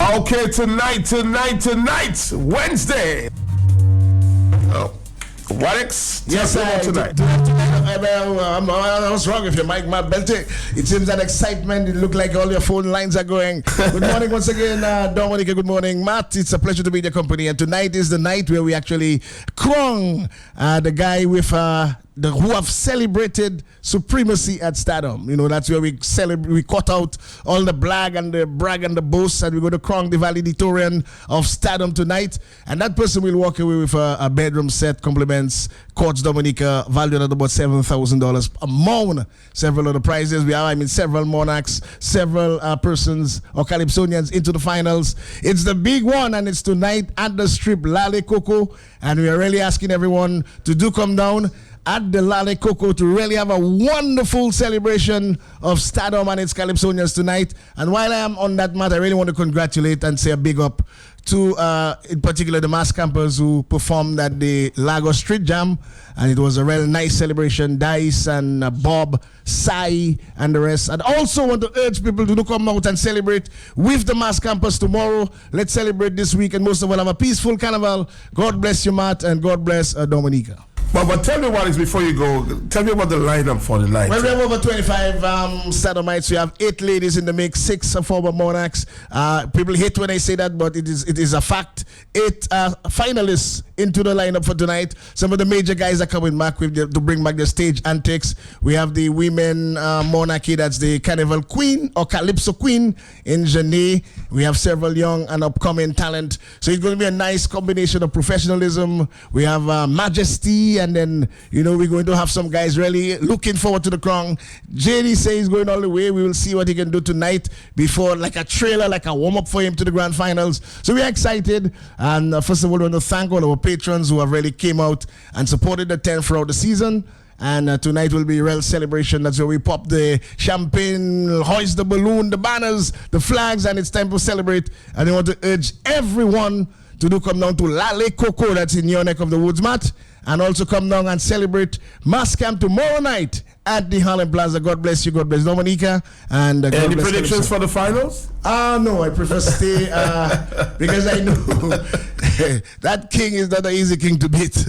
Okay, tonight, Wednesday. Oh. Alex, yes, tonight. I was wrong if you Mike Matt Belty. It seems that excitement. It looked like all your phone lines are going. Good morning once again, Dominica. Good morning, Matt. It's a pleasure to be in your company. And tonight is the night where we actually crown the guy with who have celebrated supremacy at Stardom. You know, that's where we cut out all the brag and the boasts, and we're going to crown the valedictorian of Stardom tonight. And that person will walk away with a bedroom set, compliments Courts Dominica, valued at about $7,000 among several other prizes. We have, several monarchs, several persons or Calypsonians into the finals. It's the big one, and it's tonight at the Strip, Lale Coco. And we are really asking everyone to do come down at the Lale Coco to really have a wonderful celebration of Stardom and its Calypsonians tonight. And while I am on that matter, I really want to congratulate and say a big up to, in particular, the mass campers who performed at the Lagos Street Jam. And it was a real nice celebration. Dice and Bob, Sai, and the rest. And also want to urge people to come out and celebrate with the mass campers tomorrow. Let's celebrate this week, and most of all, have a peaceful carnival. God bless you, Matt, and God bless Dominica. But tell me what is before you go. Tell me about the lineup for the night. Well, we have over 25 Sadomites. We have 8 ladies in the mix, 6 former monarchs. People hate when I say that, but it is a fact. 8 finalists into the lineup for tonight. Some of the major guys are coming back to bring back the stage antics. We have the women monarchy, that's the Carnival Queen or Calypso Queen in Janae. We have several young and upcoming talent. So it's going to be a nice combination of professionalism. We have majesty, and then, we're going to have some guys really looking forward to the crown. JD says he's going all the way. We will see what he can do tonight before, like a trailer, like a warm-up for him to the grand finals. So we're excited. And first of all, we want to thank all our patrons who have really came out and supported the 10 throughout the season. And tonight will be a real celebration. That's where we pop the champagne, hoist the balloon, the banners, the flags, and it's time to celebrate. And I want to urge everyone to come down to Lale Coco, that's in your neck of the woods, Matt, and also come down and celebrate Mass Camp tomorrow night at the Harlem Plaza. God bless you, God bless Dominica. And any predictions for the finals? No, I prefer stay because I know that king is not an easy king to beat.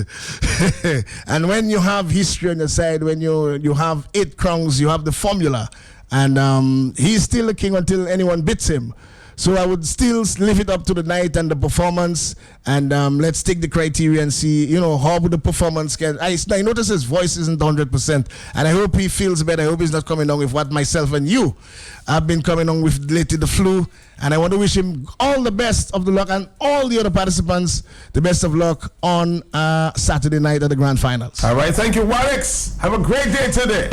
And when you have history on your side, when you have 8 crowns, you have the formula, and he's still the king until anyone beats him. So I would still leave it up to the night and the performance, and let's take the criteria and see, how the performance can. I notice his voice isn't 100%, and I hope he feels better. I hope he's not coming on with what myself and you have been coming on with lately, the flu. And I want to wish him all the best of the luck, and all the other participants the best of luck on Saturday night at the grand finals. All right, thank you, Alex. Have a great day today.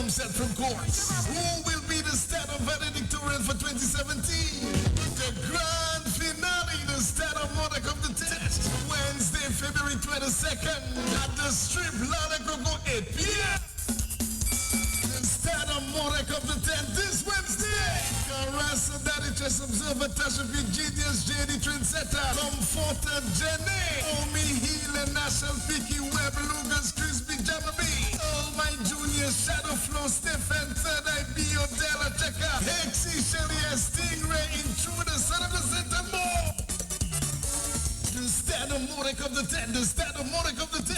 Set from courts. Who will be the Stardom valedictorian for 2017? The grand finale, the Stardom Monarch of the Test, Wednesday, February 22nd at the Strip, Lale Coco, 8 p.m. The Stardom Monarch of the 10th this Wednesday. Carassa, Daddy Chess Observer, Tasha Big Genius, JD Trendsetter, Comforter, Jenny, Omi Heel, and Nashel Picky, Web, Lucas, Crispy, Jamabee. Oh, my junior, Shadow Flow, Stephen, Third Eye, Bio, Della, Checker, Hexy, Shelly, Stingray, Intruder, Son of the Center, more. The Stardom Monarch of the 10, the Stardom Monarch of the 10,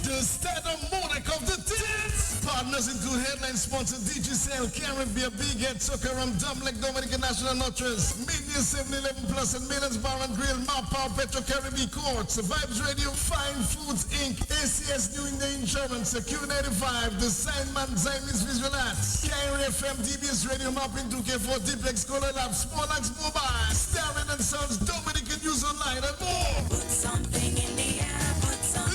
the Stardom Monarch of the 10. Partners include headline sponsor DGCL, Caribbean, Big Head, Soccer, Dumb Like Dominican National Nutrients, Media 7-Eleven Plus, and Millions Bar and Grill, Mount Power, Petro Caribbean Courts, Vibes Radio, Fine Foods Inc., ACS New England Insurance, Q95, The Signman, Zionist Visual Arts, Kyrie FM, DBS Radio, Mapping 2K4, Diplex, Scholar Lab, Smolax Mobile, Sterling and Sons, Dominican News Online, and more. Put something in the air, put something.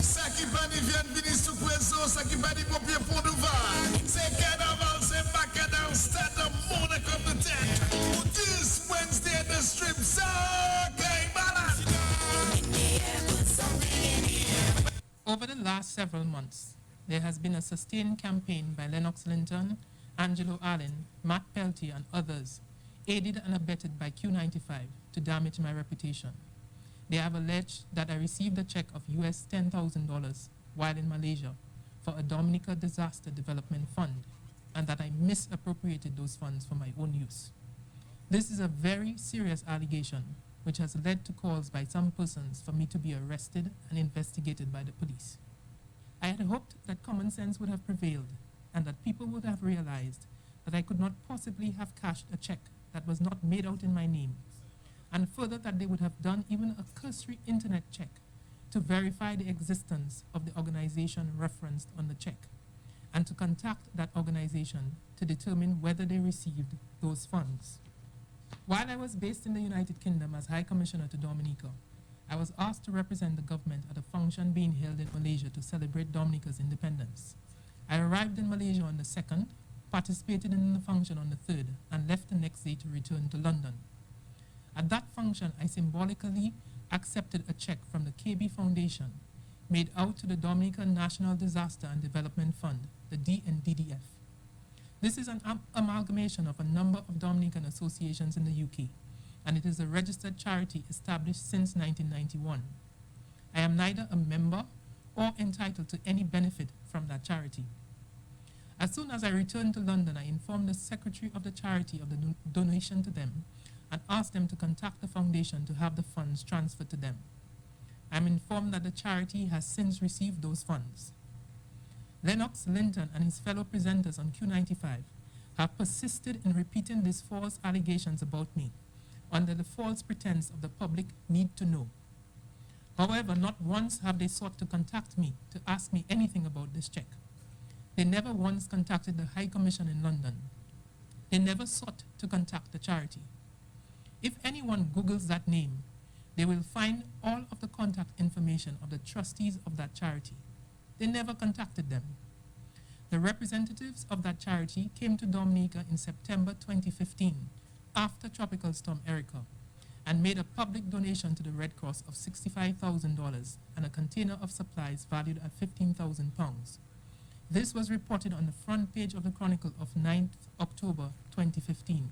Saki Bani Vienne Suqueso, Saki Bani Popia Poduva. Say Carnival, say Bacadao, Stardom Monarch of the 10. This Wednesday at the Strip, Saki Balance. In the air, put something in the air. Over the last several months, there has been a sustained campaign by Lennox Linton, Angelo Allen, Matt Peltier, and others, aided and abetted by Q95 to damage my reputation. They have alleged that I received a check of US $10,000 while in Malaysia for for a Dominica Disaster Development Fund and that I misappropriated those funds for my own use. This is a very serious allegation which has led to calls by some persons for me to be arrested and investigated by the police. I had hoped that common sense would have prevailed and that people would have realized that I could not possibly have cashed a check that was not made out in my name, and further that they would have done even a cursory internet check to verify the existence of the organization referenced on the check, and to contact that organization to determine whether they received those funds. While I was based in the United Kingdom as High Commissioner to Dominica, I was asked to represent the government at a function being held in Malaysia to celebrate Dominica's independence. I arrived in Malaysia on the 2nd, participated in the function on the 3rd, and left the next day to return to London. At that function, I symbolically accepted a check from the KB Foundation made out to the Dominican National Disaster and Development Fund, the DNDDF. This is an amalgamation of a number of Dominican associations in the UK, and it is a registered charity established since 1991. I am neither a member or entitled to any benefit from that charity. As soon as I returned to London, I informed the secretary of the charity of the donation to them and asked them to contact the foundation to have the funds transferred to them. I am informed that the charity has since received those funds. Lennox Linton and his fellow presenters on Q95 have persisted in repeating these false allegations about me under the false pretense of the public need to know. However, not once have they sought to contact me to ask me anything about this check. They never once contacted the High Commission in London. They never sought to contact the charity. If anyone Googles that name, they will find all of the contact information of the trustees of that charity. They never contacted them. The representatives of that charity came to Dominica in September 2015 after Tropical Storm Erica and made a public donation to the Red Cross of $65,000 and a container of supplies valued at £15,000. This was reported on the front page of the Chronicle of 9th October 2015.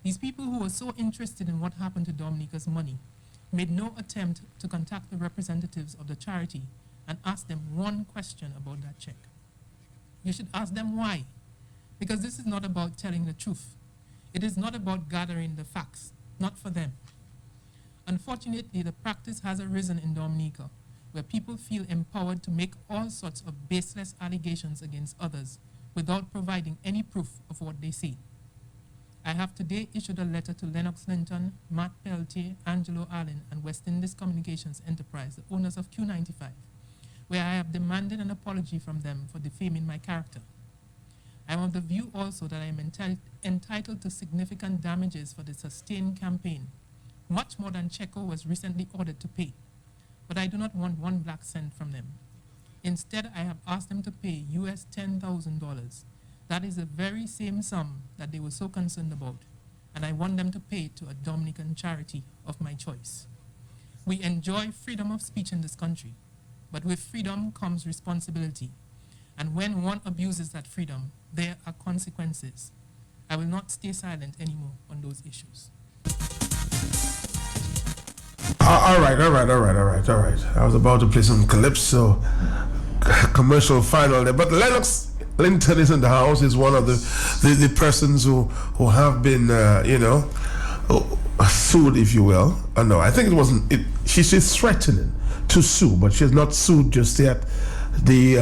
These people who were so interested in what happened to Dominica's money made no attempt to contact the representatives of the charity and ask them one question about that check. You should ask them why, because this is not about telling the truth. It is not about gathering the facts, not for them. Unfortunately, the practice has arisen in Dominica, where people feel empowered to make all sorts of baseless allegations against others without providing any proof of what they say. I have today issued a letter to Lennox Linton, Matt Peltier, Angelo Allen, and West Indies Communications Enterprise, the owners of Q95, where I have demanded an apology from them for defaming my character. I am of the view also that I am entitled to significant damages for the sustained campaign, much more than Checo was recently ordered to pay. But I do not want one black cent from them. Instead, I have asked them to pay US $10,000. That is the very same sum that they were so concerned about, and I want them to pay it to a Dominican charity of my choice. We enjoy freedom of speech in this country, but with freedom comes responsibility. And when one abuses that freedom, there are consequences. I will not stay silent anymore on those issues. All right. I was about to play some calypso commercial final there, but Lennox Linton is in the house. Is one of the persons who have been, sued, if you will. No, I think it wasn't. She's threatening to sue, but she has not sued just yet. The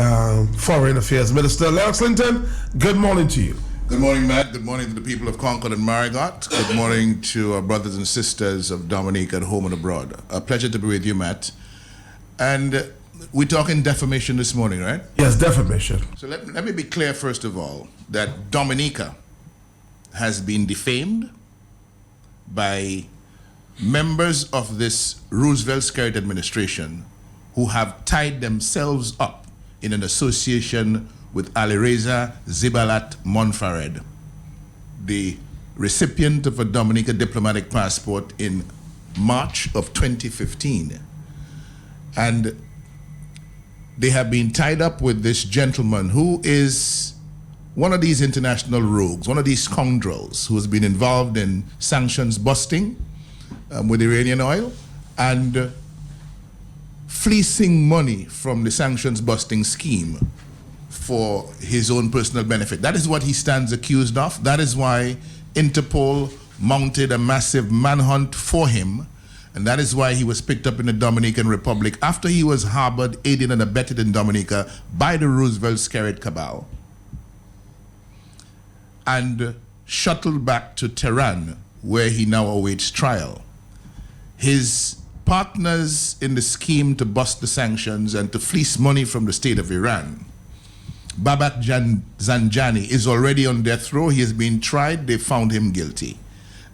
Foreign Affairs Minister, Lennox Linton, good morning to you. Good morning, Matt. Good morning to the people of Concord and Marigot. Good morning to our brothers and sisters of Dominica at home and abroad. A pleasure to be with you, Matt. And we're talking defamation this morning, right? Yes, defamation. So let me be clear, first of all, that Dominica has been defamed by members of this Roosevelt-Skerritt administration who have tied themselves up in an association with Alireza Zibalat Monfared, the recipient of a Dominica diplomatic passport in March of 2015. And they have been tied up with this gentleman who is one of these international rogues, one of these scoundrels who has been involved in sanctions busting with Iranian oil and fleecing money from the sanctions busting scheme for his own personal benefit. That is what he stands accused of. That is why Interpol mounted a massive manhunt for him, and that is why he was picked up in the Dominican Republic after he was harbored, aided and abetted in Dominica by the Roosevelt Skerrit cabal and shuttled back to Tehran, where he now awaits trial. His partners in the scheme to bust the sanctions and to fleece money from the state of Iran, Babak Zanjani, is already on death row. He has been tried. They found him guilty.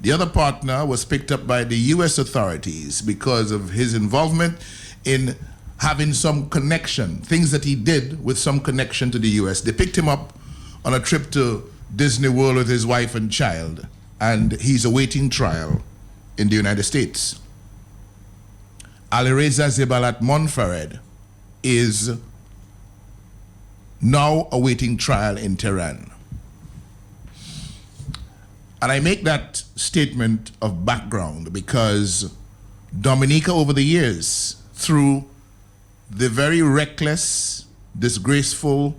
The other partner was picked up by the U.S. authorities because of his involvement in having some connection, things that he did with some connection to the U.S. They picked him up on a trip to Disney World with his wife and child, and he's awaiting trial in the United States. Alireza Zebalat Monfared is now awaiting trial in Tehran. And I make that statement of background because Dominica, over the years, through the very reckless, disgraceful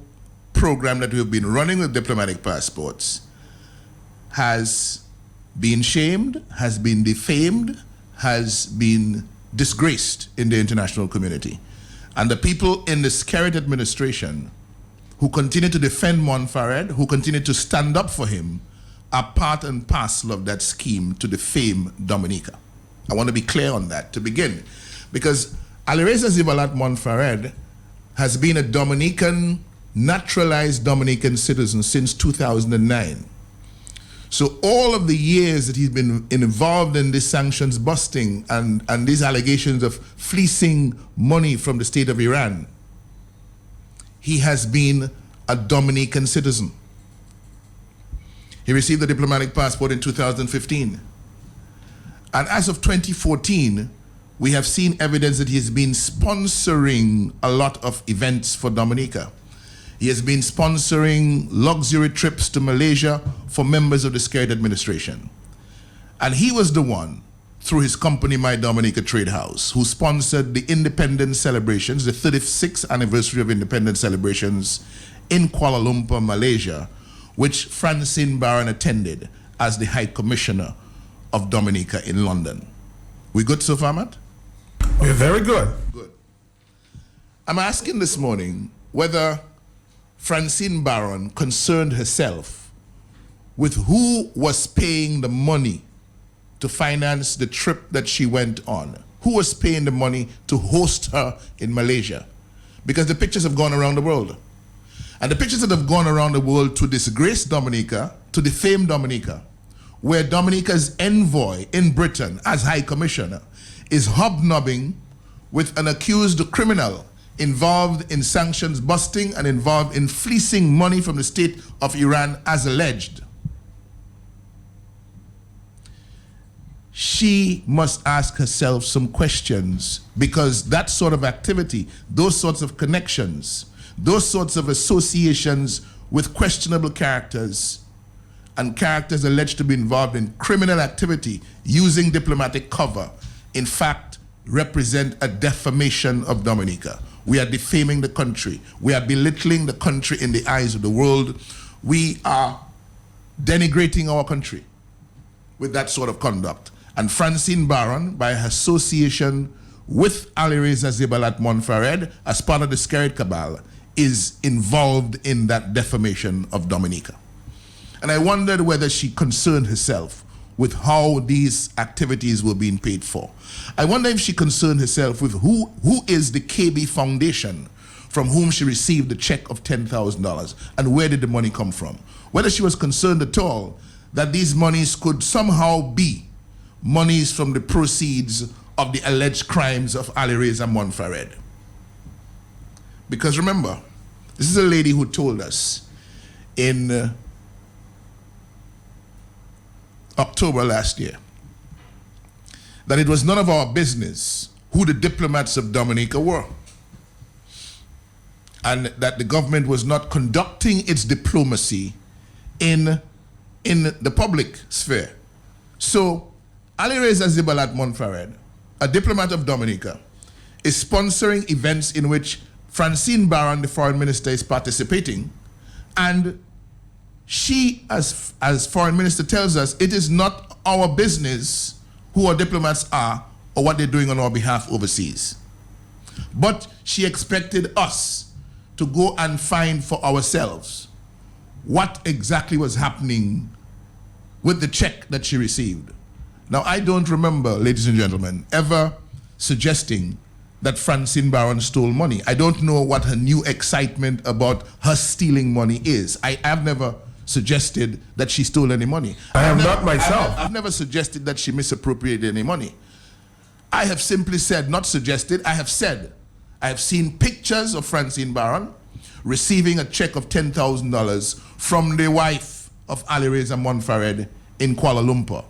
program that we've been running with diplomatic passports, has been shamed, has been defamed, has been disgraced in the international community. And the people in the Skerrit administration who continue to defend Monfared, who continue to stand up for him, are part and parcel of that scheme to defame Dominica. I want to be clear on that to begin, because Alireza Zebalat Monfared has been a Dominican, naturalized Dominican citizen since 2009. So all of the years that he's been involved in this sanctions busting and these allegations of fleecing money from the state of Iran, he has been a Dominican citizen. He received a diplomatic passport in 2015. And as of 2014, we have seen evidence that he has been sponsoring a lot of events for Dominica. He has been sponsoring luxury trips to Malaysia for members of the Skerrit administration. And he was the one, through his company, My Dominica Trade House, who sponsored the independence celebrations, the 36th anniversary of independence celebrations in Kuala Lumpur, Malaysia, which Francine Barron attended as the High Commissioner of Dominica in London. We good so far, Matt? We're very good. Good. I'm asking this morning whether Francine Barron concerned herself with who was paying the money to finance the trip that she went on. Who was paying the money to host her in Malaysia? Because the pictures have gone around the world. And the pictures that have gone around the world to disgrace Dominica, to defame Dominica, where Dominica's envoy in Britain as High Commissioner is hobnobbing with an accused criminal involved in sanctions busting and involved in fleecing money from the state of Iran as alleged. She must ask herself some questions, because that sort of activity, those sorts of connections, those sorts of associations with questionable characters and characters alleged to be involved in criminal activity using diplomatic cover, in fact, represent a defamation of Dominica. We are defaming the country. We are belittling the country in the eyes of the world. We are denigrating our country with that sort of conduct. And Francine Barron, by her association with Alireza Zebalat Monfared as part of the Skerrit cabal, is involved in that defamation of Dominica. And I wondered whether she concerned herself with how these activities were being paid for. I wonder if she concerned herself with who is the KB Foundation from whom she received the check of $10,000 and where did the money come from. Whether she was concerned at all that these monies could somehow be monies from the proceeds of the alleged crimes of Alireza Monfared. Because remember, this is a lady who told us in October last year that it was none of our business who the diplomats of Dominica were, and that the government was not conducting its diplomacy in the public sphere. So Alireza Zebalat Monfared, a diplomat of Dominica, is sponsoring events in which Francine Barron, the foreign minister, is participating, and she, as foreign minister, tells us it is not our business who our diplomats are or what they're doing on our behalf overseas. But she expected us to go and find for ourselves what exactly was happening with the check that she received. Now, I don't remember, ladies and gentlemen, ever suggesting that Francine Barron stole money. I don't know what her new excitement about her stealing money is. I have never suggested that she stole any money. I have not myself. I've never suggested that she misappropriated any money. I have simply said, not suggested, I have said, I have seen pictures of Francine Barron receiving a check of $10,000 from the wife of Ali Reza Monfared in Kuala Lumpur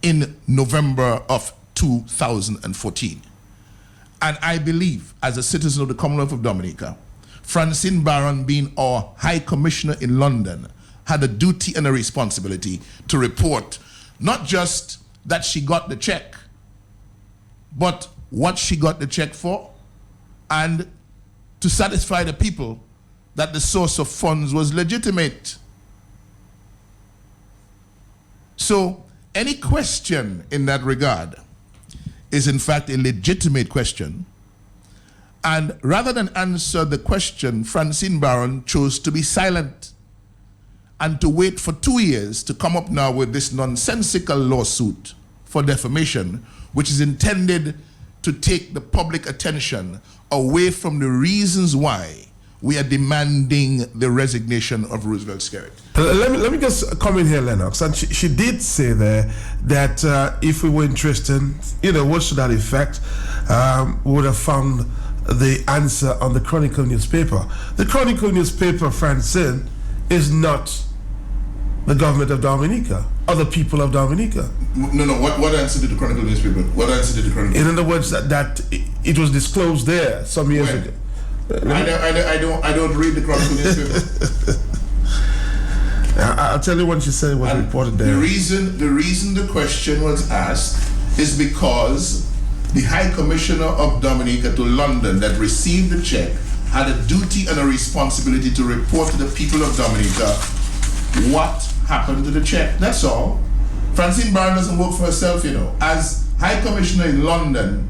in November of 2014. And I believe, as a citizen of the Commonwealth of Dominica, Francine Barron, being our High Commissioner in London, had a duty and a responsibility to report not just that she got the check, but what she got the check for, and to satisfy the people that the source of funds was legitimate. So any question in that regard is in fact a legitimate question. And rather than answer the question, Francine Barron chose to be silent and to wait for 2 years to come up now with this nonsensical lawsuit for defamation, which is intended to take the public attention away from the reasons why we are demanding the resignation of Roosevelt Skerrit. Let me just come in here, Lennox. And she did say there that if we were interested, words to that effect, we would have found the answer on the Chronicle newspaper. The Chronicle newspaper, Francine, is not the government of Dominica or the people of Dominica. No. What answer did the Chronicle newspaper? What answer did the Chronicle? In other words, that it was disclosed there some years ago. I don't read the Chronicle newspaper. I'll tell you when she said it was reported there. The reason the question was asked is because the High Commissioner of Dominica to London that received the check had a duty and a responsibility to report to the people of Dominica what happened to the check. That's all. Francine Barron doesn't work for herself, As High Commissioner in London,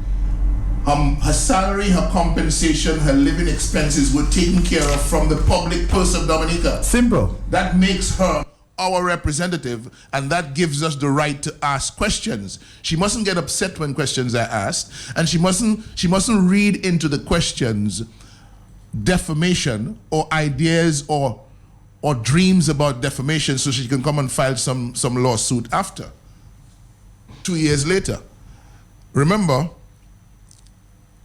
her salary, her compensation, her living expenses were taken care of from the public purse of Dominica. Simple. That makes her our representative, and that gives us the right to ask questions. She mustn't get upset when questions are asked, and she mustn't read into the questions defamation or ideas or dreams about defamation so she can come and file some lawsuit after. 2 years later. Remember,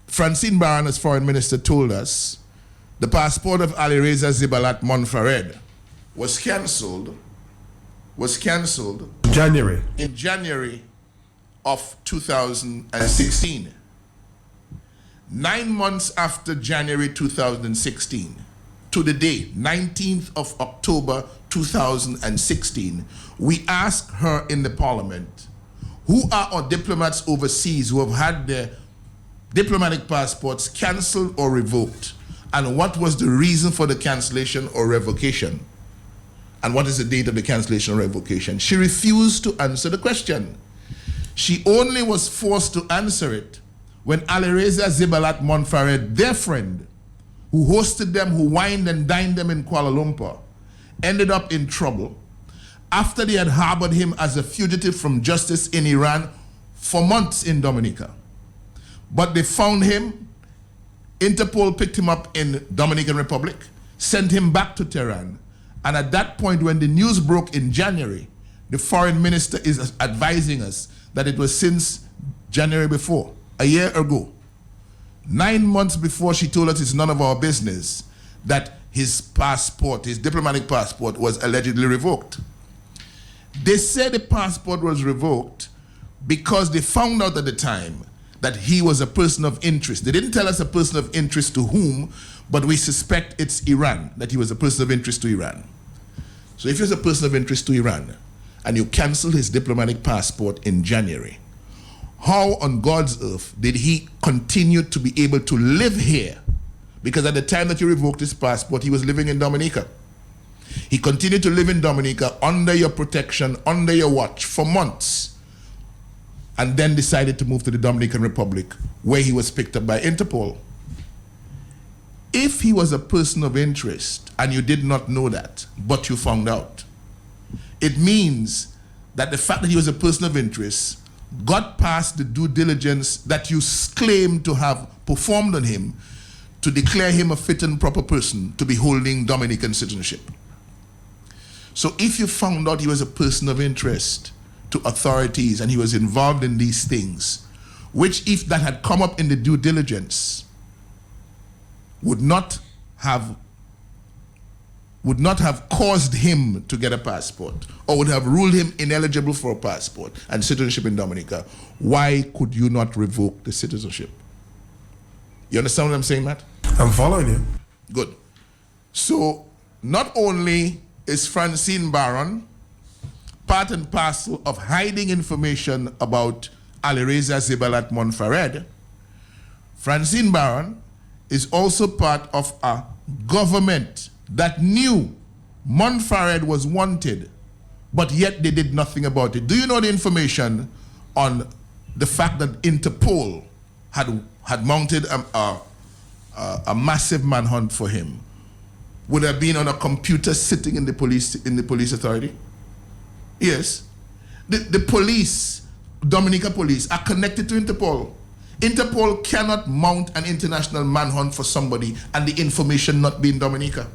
Francine Barron, as foreign minister, told us the passport of Ali Reza Zibalat Monfared was cancelled in January of 2016. 9 months after January 2016, to the day, 19th of October 2016, we asked her in the parliament, who are our diplomats overseas who have had their diplomatic passports cancelled or revoked, and what was the reason for the cancellation or revocation, and what is the date of the cancellation or revocation? She refused to answer the question. She only was forced to answer it when Ali Reza Zibalat Monfared, their friend, who hosted them, who wined and dined them in Kuala Lumpur, ended up in trouble after they had harbored him as a fugitive from justice in Iran for months in Dominica. But they found him, Interpol picked him up in Dominican Republic, sent him back to Tehran, and at that point when the news broke in January, the foreign minister is advising us that it was since January before, a year ago. 9 months before she told us it's none of our business that his passport, his diplomatic passport, was allegedly revoked. They said the passport was revoked because they found out at the time that he was a person of interest. They didn't tell us a person of interest to whom, but we suspect it's Iran, that he was a person of interest to Iran. So if he's a person of interest to Iran, and you cancel his diplomatic passport in January, how on God's earth did he continue to be able to live here? because at the time that you revoked his passport, he was living in Dominica. He continued to live in Dominica under your protection, under your watch for months, and then decided to move to the Dominican Republic, where he was picked up by Interpol. If he was a person of interest and you did not know that, but you found out, it means that the fact that he was a person of interest got past the due diligence that you claim to have performed on him to declare him a fit and proper person to be holding Dominican citizenship. So if you found out he was a person of interest to authorities and he was involved in these things, which if that had come up in the due diligence, would not have caused him to get a passport or would have ruled him ineligible for a passport and citizenship in Dominica, why could you not revoke the citizenship? You understand what I'm saying, Matt? I'm following you. Good. So not only is Francine Barron part and parcel of hiding information about Alireza Zibalat Monfared, Francine Barron is also part of a government that knew Monfared was wanted, but yet they did nothing about it. Do you know the information on the fact that Interpol had mounted a massive manhunt for him? Would have been on a computer sitting in the police authority? Yes. The police, Dominica police, are connected to Interpol. Interpol cannot mount an international manhunt for somebody and the information not be in Dominica.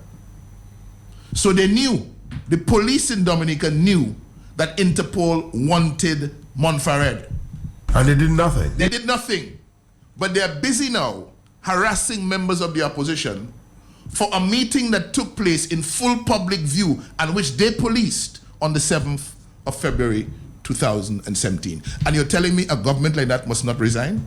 So they knew, the police in Dominica knew that Interpol wanted Monfared. And they did nothing. They did nothing. But they are busy now harassing members of the opposition for a meeting that took place in full public view and which they policed on the 7th of February 2017. And you're telling me a government like that must not resign?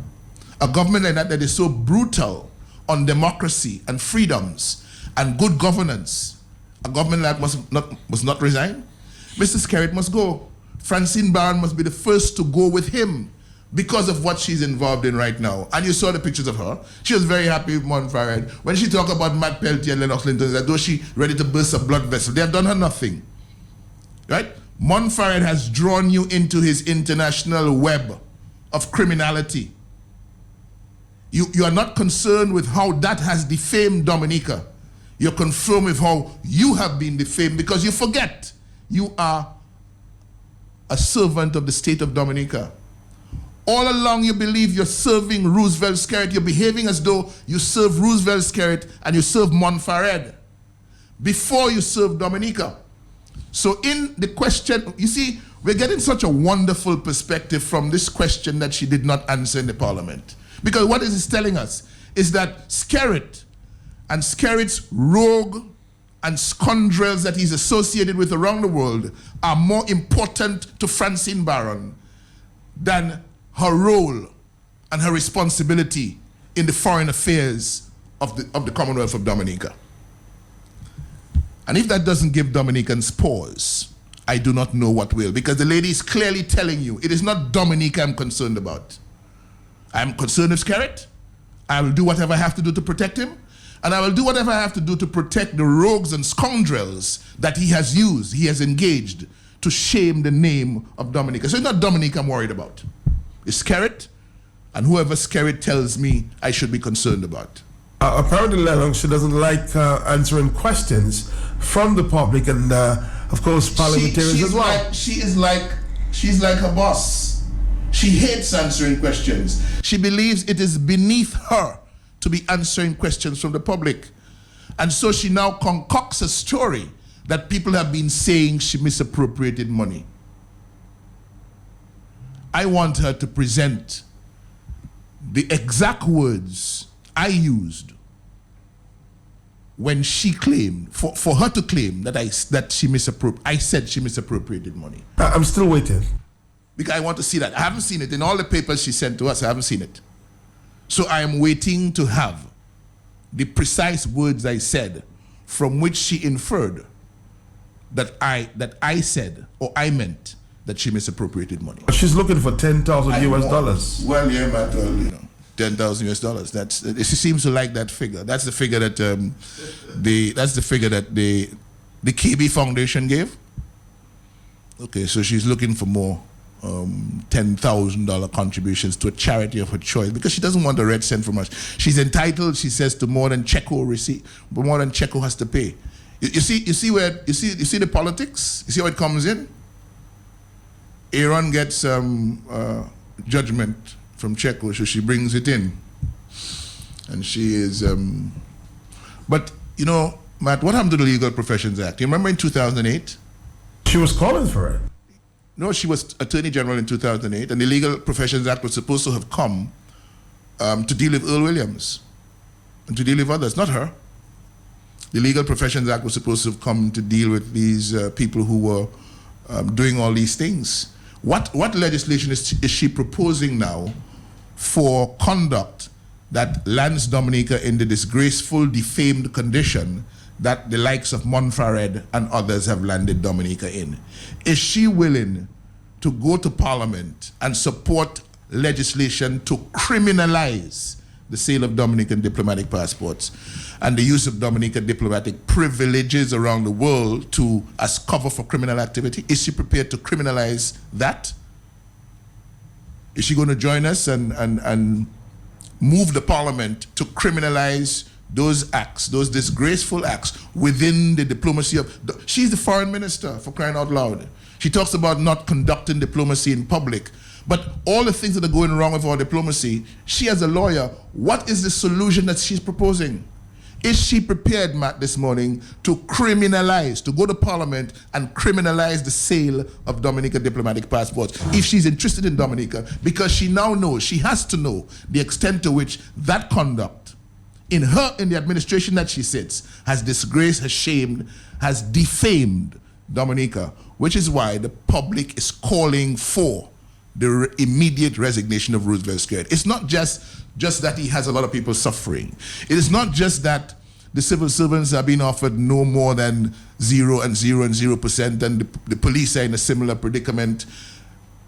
A government like that is so brutal on democracy and freedoms and good governance, a government like that must not resign? Mr. Skerritt must go. Francine Barron must be the first to go with him because of what she's involved in right now. And you saw the pictures of her. She was very happy with Monfared. When she talked about Matt Peltier and Lennox Linton, as though she ready to burst a blood vessel. They have done her nothing. Right? Monfared has drawn you into his international web of criminality. You are not concerned with how that has defamed Dominica. You're concerned with how you have been defamed because you forget you are a servant of the state of Dominica. All along you believe you're serving Roosevelt Skerritt. You're behaving as though you serve Roosevelt Skerritt and you serve Monfared before you serve Dominica. So in the question, you see, we're getting such a wonderful perspective from this question that she did not answer in the parliament. Because what is it telling us is that Skerritt and Skerritt's rogue and scoundrels that he's associated with around the world are more important to Francine Barron than her role and her responsibility in the foreign affairs of the Commonwealth of Dominica. And if that doesn't give Dominicans pause, I do not know what will, because the lady is clearly telling you it is not Dominica I'm concerned about. I'm concerned with Skerritt. I will do whatever I have to do to protect him, and I will do whatever I have to do to protect the rogues and scoundrels that he has used, he has engaged to shame the name of Dominica. So it's not Dominica I'm worried about. It's Skerritt, and whoever Skerritt tells me I should be concerned about. Apparently, Lennox, she doesn't like answering questions from the public and, of course, parliamentarians as well. She's like her boss. She hates answering questions. She believes it is beneath her to be answering questions from the public. And so she now concocts a story that people have been saying she misappropriated money. I want her to present the exact words I used when she claimed, for her to claim that I said she misappropriated money. I'm still waiting. Because I want to see that. I haven't seen it. In all the papers she sent to us, I haven't seen it. So I am waiting to have the precise words I said from which she inferred that I said or I meant that she misappropriated money. She's looking for $10,000 US. Well, yeah, but, $10,000 US. She seems to like that figure. That's the figure that the KB Foundation gave. Okay, so she's looking for more $10,000 contributions to a charity of her choice because she doesn't want a red cent from us. She's entitled, she says, to more than Checo receipt, but more than Checo has to pay. You see the politics. You see how it comes in. Aaron gets judgment from Checo, so she brings it in, and she is. But you know, Matt, what happened to the Legal Professions Act? You remember in 2008? She was calling for it. No, she was Attorney General in 2008, and the Legal Professions Act was supposed to have come to deal with Earl Williams and to deal with others, not her. The Legal Professions Act was supposed to have come to deal with these people who were doing all these things. What legislation is she proposing now for conduct that lands Dominica in the disgraceful, defamed condition that the likes of Monfared and others have landed Dominica in? Is she willing to go to Parliament and support legislation to criminalize the sale of Dominican diplomatic passports and the use of Dominican diplomatic privileges around the world as cover for criminal activity? Is she prepared to criminalize that? Is she going to join us and move the Parliament to criminalize those acts, those disgraceful acts within the diplomacy of... She's the foreign minister, for crying out loud. She talks about not conducting diplomacy in public. But all the things that are going wrong with our diplomacy, she as a lawyer, what is the solution that she's proposing? Is she prepared, Matt, this morning to criminalize, to go to Parliament and criminalize the sale of Dominica diplomatic passports? If she's interested in Dominica, because she now knows, she has to know the extent to which that conduct in the administration that she sits has disgraced, has shamed, has defamed Dominica, which is why the public is calling for the immediate resignation of Roosevelt Scared. It's not just that he has a lot of people suffering. It is not just that the civil servants are being offered no more than 0% and the police are in a similar predicament.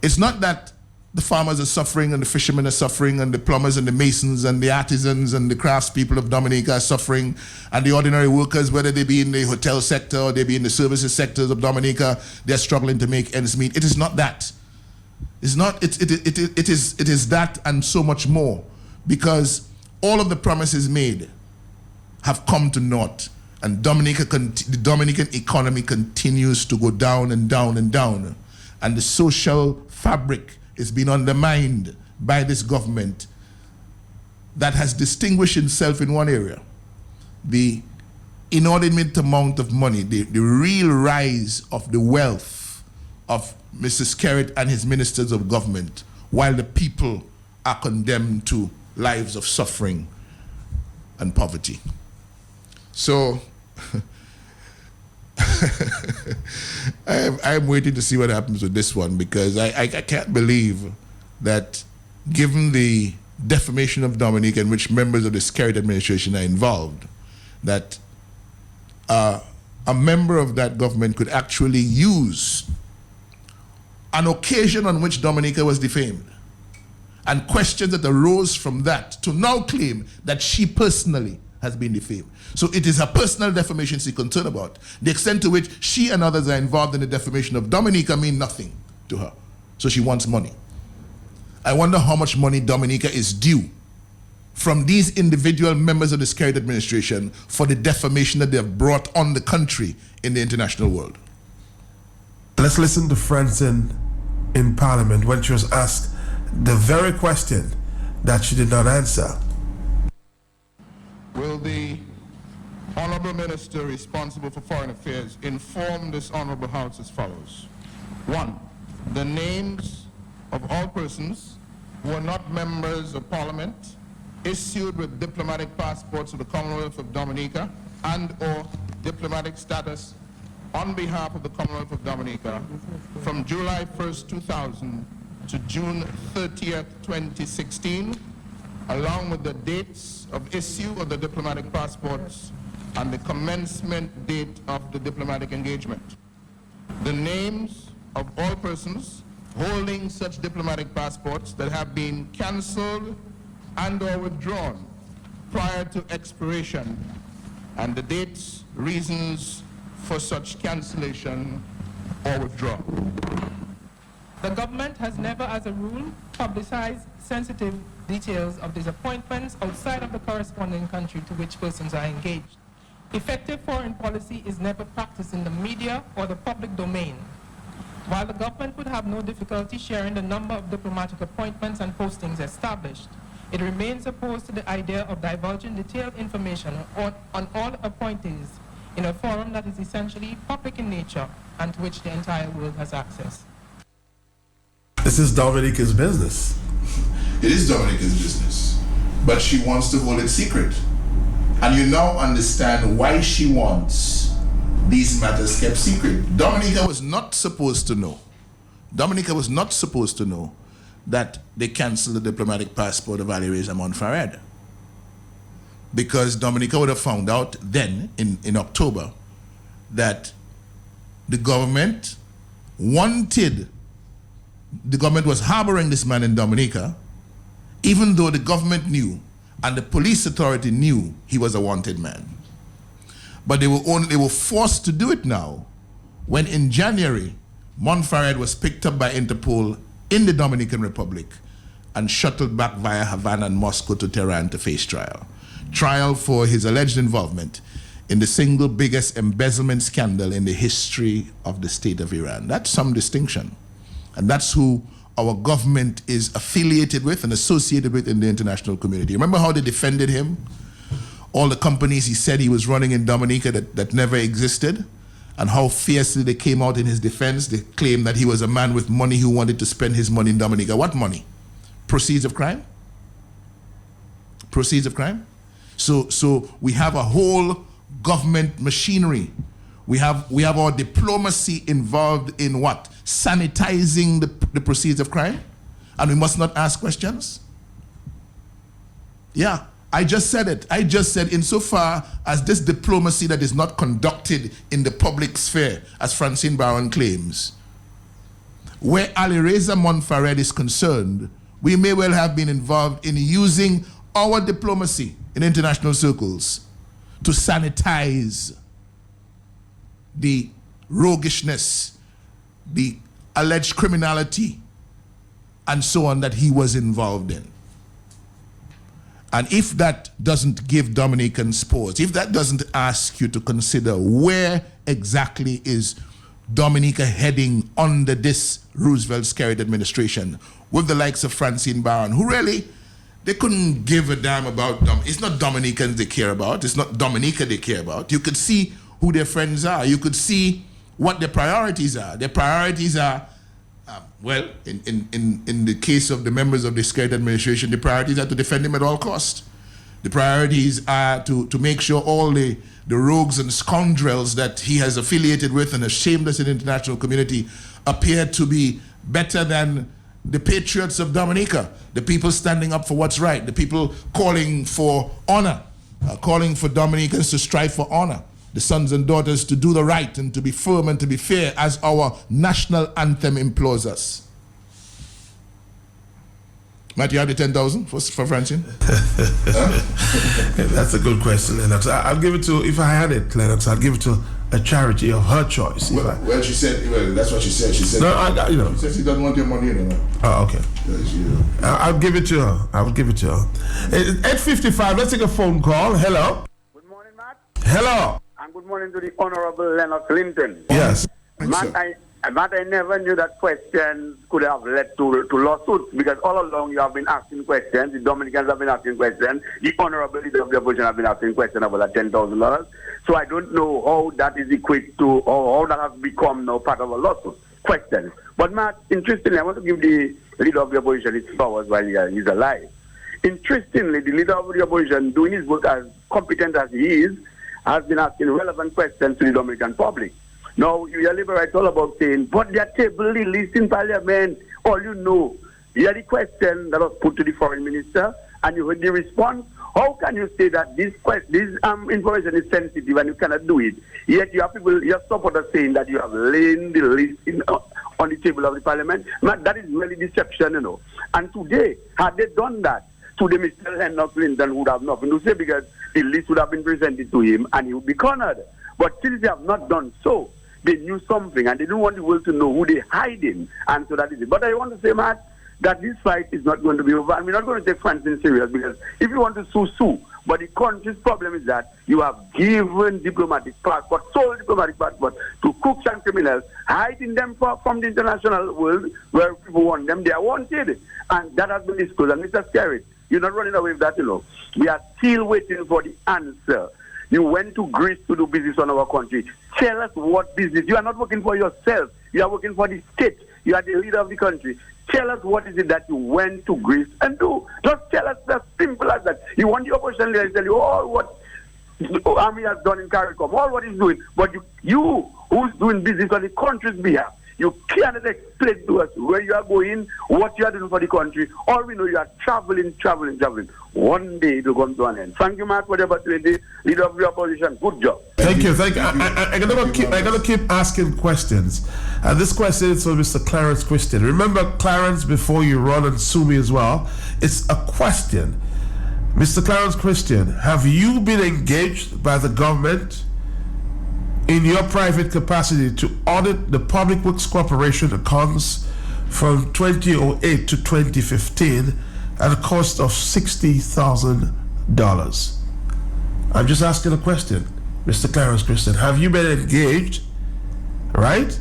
It's not that the farmers are suffering and the fishermen are suffering and the plumbers and the masons and the artisans and the craftspeople of Dominica are suffering, and the ordinary workers, whether they be in the hotel sector or they be in the services sectors of Dominica, they're struggling to make ends meet. It is not that. It's not. It is that and so much more, because all of the promises made have come to naught, and the Dominican economy continues to go down and down and down, and the social fabric is being undermined by this government that has distinguished itself in one area: the inordinate amount of money, the real rise of the wealth of Mr. Skerritt and his ministers of government, while the people are condemned to lives of suffering and poverty. So I'm waiting to see what happens with this one, because I can't believe that, given the defamation of Dominica in which members of the Skerritt administration are involved, that a member of that government could actually use an occasion on which Dominica was defamed and questions that arose from that to now claim that she personally has been defamed. So it is her personal defamation she's concerned about. The extent to which she and others are involved in the defamation of Dominica mean nothing to her. So she wants money. I wonder how much money Dominica is due from these individual members of the Skerritt administration for the defamation that they have brought on the country in the international world. Let's listen to Francine in Parliament when she was asked the very question that she did not answer. Will the Honourable Minister responsible for Foreign Affairs inform this Honourable House as follows? 1. The names of all persons who are not members of Parliament issued with diplomatic passports of the Commonwealth of Dominica and or diplomatic status on behalf of the Commonwealth of Dominica from July 1st, 2000 to June 30th, 2016, along with the dates of issue of the diplomatic passports and the commencement date of the diplomatic engagement. The names of all persons holding such diplomatic passports that have been cancelled and/or withdrawn prior to expiration, and the dates, reasons for such cancellation or withdrawal. The government has never, as a rule, publicized sensitive details of these appointments outside of the corresponding country to which persons are engaged. Effective foreign policy is never practiced in the media or the public domain. While the government would have no difficulty sharing the number of diplomatic appointments and postings established, it remains opposed to the idea of divulging detailed information on all appointees in a forum that is essentially public in nature and to which the entire world has access. This is Dominica's business. It is Dominica's business, but she wants to hold it secret. And you now understand why she wants these matters kept secret. Dominica was not supposed to know. Dominica was not supposed to know that they canceled the diplomatic passport of Ali Reza Montfared. Because Dominica would have found out then, in October, that the government was harboring this man in Dominica, even though the government knew and the police authority knew he was a wanted man. But they were forced to do it now when in January, Montfared was picked up by Interpol in the Dominican Republic and shuttled back via Havana and Moscow to Tehran to face trial. Trial for his alleged involvement in the single biggest embezzlement scandal in the history of the state of Iran. That's some distinction. And that's who our government is affiliated with and associated with in the international community. Remember how they defended him? All the companies he said he was running in Dominica that never existed, and how fiercely they came out in his defense. They claimed that he was a man with money who wanted to spend his money in Dominica. What money? Proceeds of crime? Proceeds of crime? So we have a whole government machinery. We have our diplomacy involved in what? Sanitizing the proceeds of crime? And we must not ask questions? Yeah, I just said it. I just said insofar as this diplomacy that is not conducted in the public sphere, as Francine Barron claims, where Ali Reza Montfared is concerned, we may well have been involved in using our diplomacy in international circles to sanitize the roguishness, the alleged criminality, and so on that he was involved in. And if that doesn't give Dominicans pause, if that doesn't ask you to consider where exactly is Dominica heading under this Roosevelt-Skerrit administration with the likes of Francine Barron, who really, they couldn't give a damn about it's not Dominicans they care about. It's not Dominica they care about. You could see who their friends are. You could see what their priorities are. Their priorities are, well, in the case of the members of the Skerrit administration, the priorities are to defend him at all costs. The priorities are to make sure all the rogues and scoundrels that he has affiliated with and has shamed us in the international community appear to be better than the patriots of Dominica, the people standing up for what's right, the people calling for honor, calling for Dominicans to strive for honor, the sons and daughters to do the right and to be firm and to be fair as our national anthem implores us. Matt, you have the 10,000 for Francine? That's a good question, Lennox. I'll give it to, if I had it, Lennox, I'd give it to a charity of her choice. Well, she said, well, that's what she said. She said, no, you know. She said she doesn't want your money anymore. Oh, okay. I'll give it to her. I'll give it to her. 8:55, let's take a phone call. Hello. Good morning, Matt. Hello. And good morning to the Honorable Lennox Linton. Yes. Matt, I never knew that questions could have led to lawsuits, because all along you have been asking questions, the Dominicans have been asking questions, the Honorable Leader of the Opposition have been asking questions about that $10,000. So I don't know how that is equipped to, or how that has become now part of a lawsuit question. But Matt, interestingly, I want to give the Leader of the Opposition his flowers while he's alive. Interestingly, the Leader of the Opposition, doing his work as competent as he is, has been asking relevant questions to the Dominican public. Now, you liberate all about saying, but they are table the list in Parliament. All you know, you hear the question that was put to the Foreign Minister, and you heard the response. How can you say that this information is sensitive and you cannot do it? Yet you have people, your supporters saying that you have laid the list on the table of the Parliament. Man, that is really deception, you know. And today, had they done that, today Mr. Lennox Clinton would have nothing to say because the list would have been presented to him and he would be cornered. But since they have not done so, they knew something and they didn't want the world to know who they're hiding. And so that is it. But I want to say, Matt, that this fight is not going to be over. And we're not going to take Francis serious because if you want to sue. But the country's problem is that you have given diplomatic passports, sole diplomatic passports to crooks and criminals, hiding them from the international world where people want them. They are wanted. And that has been disclosed. And Mr. Skerritt, you're not running away with that, We are still waiting for the answer. You went to Greece to do business on our country. Tell us what business. You are not working for yourself. You are working for the state. You are the leader of the country. Tell us what is it that you went to Greece and do. Just tell us as simple as that. You want the opposition leader to tell you all what the army has done in CARICOM, all what he's doing. But you who's doing business on the country's behalf, you cannot explain to us where you are going, what you are doing for the country. All we know, you are traveling. One day it will come to an end. Thank you, Mark, for the opportunity. Leader of the opposition, good job. Thank you. I'm gonna keep asking questions. This question is for Mr. Clarence Christian. Remember, Clarence, before you run and sue me as well, it's a question. Mr. Clarence Christian, have you been engaged by the government in your private capacity to audit the Public Works Corporation accounts from 2008 to 2015 at a cost of $60,000? I'm just asking a question, Mr. Clarence Christian. Have you been engaged, right,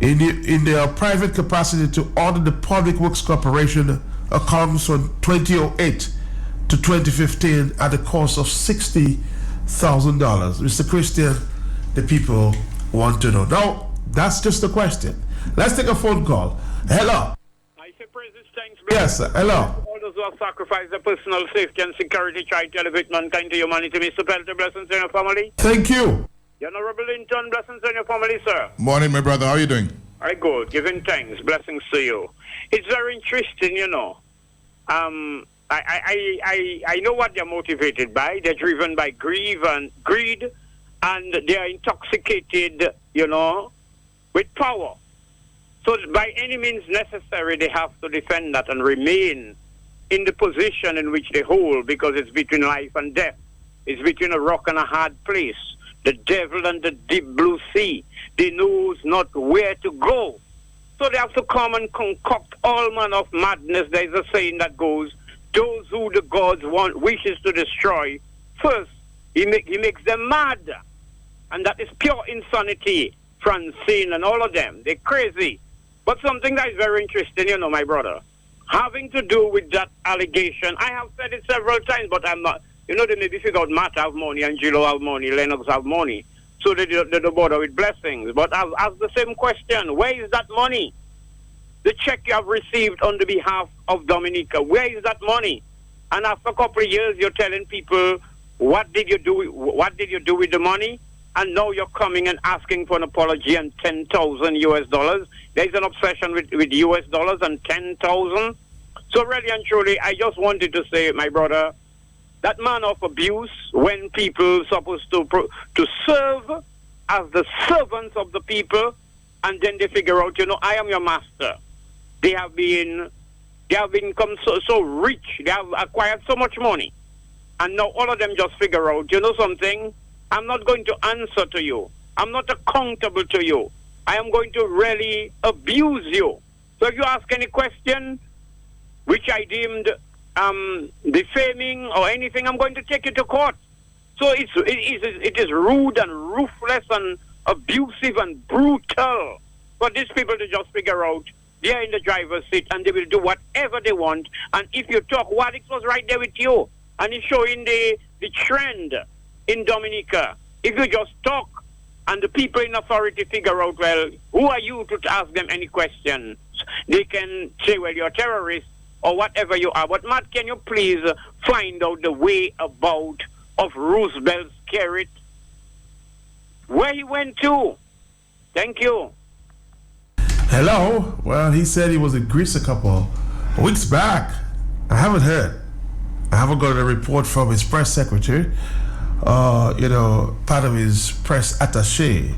in their private capacity to audit the Public Works Corporation accounts from 2008 to 2015 at a cost of $60,000? Mr. Christian, the people want to know. Now, that's just a question. Let's take a phone call. Hello. I say praises, thanks, brother. Yes, hello. All those who have sacrificed their personal safety and security try to elevate mankind to humanity. Mr. Pelter, blessings on your family. Thank you. The Honorable Linton, blessings on your family, sir. Morning, my brother. How are you doing? Very good. Giving thanks. Blessings to you. It's very interesting, I know what they're motivated by. They're driven by greed, and they are intoxicated, with power. So by any means necessary, they have to defend that and remain in the position in which they hold, because it's between life and death. It's between a rock and a hard place. The devil and the deep blue sea. They knows not where to go. So they have to come and concoct all manner of madness. There is a saying that goes, those who the gods wishes to destroy, first he makes them mad. And that is pure insanity. Francine and all of them, they're crazy. But something that is very interesting, my brother, having to do with that allegation, I have said it several times, but I'm not, they maybe figure out Matt have money, Angelo have money, Lennox have money, so they don't bother with blessings. But I'll ask the same question, where is that money? The check you have received on the behalf of Dominica, where is that money? And after a couple of years, you're telling people, what did you do with the money? And now you're coming and asking for an apology and $10,000. There's an obsession with US dollars and 10,000. So really and truly, I just wanted to say, my brother, that man of abuse, when people supposed to serve as the servants of the people, and then they figure out, I am your master. They have become so rich. They have acquired so much money. And now all of them just figure out, something? I'm not going to answer to you. I'm not accountable to you. I am going to really abuse you. So if you ask any question, which I deemed defaming or anything, I'm going to take you to court. So it is rude and ruthless and abusive and brutal for these people to just figure out they're in the driver's seat and they will do whatever they want. And if you talk, Wadix was right there with you. And he's showing the trend in Dominica. If you just talk and the people in authority figure out, well, who are you to ask them any questions? They can say, well, you're a terrorist or whatever you are. But Matt, can you please find out the whereabouts of Roosevelt Skerritt? Where he went to? Thank you. Hello. Well, he said he was in Greece a couple weeks back. I haven't heard. I haven't got a report from his press secretary. Part of his press attaché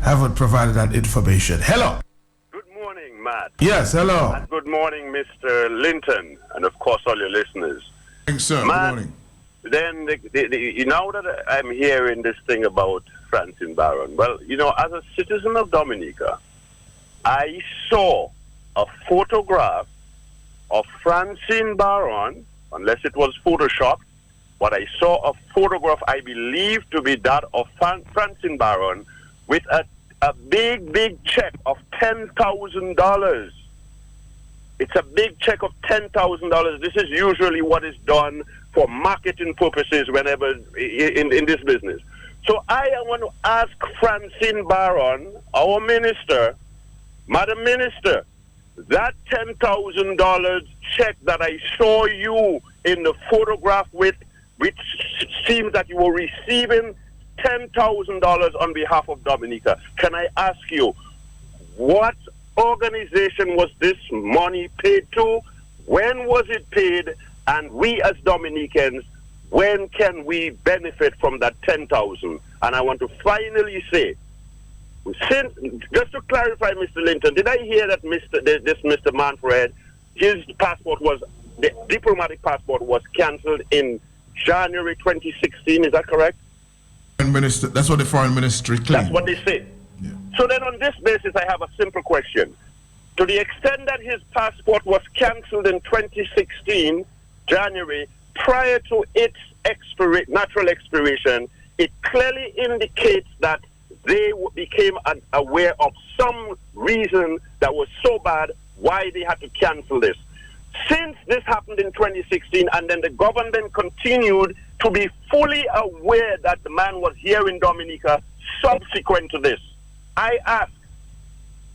haven't provided that information. Hello. Good morning, Matt. Yes, hello. And good morning, Mr. Linton, and of course all your listeners. Thanks, sir. Good Man, morning. then now that I'm hearing this thing about Francine Barron, well, as a citizen of Dominica, I saw a photograph of Francine Barron, unless it was photoshopped, but I saw a photograph I believe to be that of Francine Barron with a big check of $10,000. It's a big check of $10,000. This is usually what is done for marketing purposes whenever in this business. So I want to ask Francine Barron, our minister, Madam Minister, that $10,000 check that I saw you in the photograph with, which seems that you were receiving $10,000 on behalf of Dominica. Can I ask you, what organization was this money paid to? When was it paid? And we as Dominicans, when can we benefit from that $10,000? And I want to finally say, just to clarify, Mr. Linton, did I hear that this Mr. Manfred, his passport the diplomatic passport was cancelled in January 2016? Is that correct? Minister, that's what the foreign ministry claimed. That's what they say. Yeah. So then on this basis, I have a simple question. To the extent that his passport was cancelled in 2016, January, prior to its natural expiration, it clearly indicates that they became aware of some reason that was so bad why they had to cancel this. Since this happened in 2016, and then the government continued to be fully aware that the man was here in Dominica subsequent to this, I ask,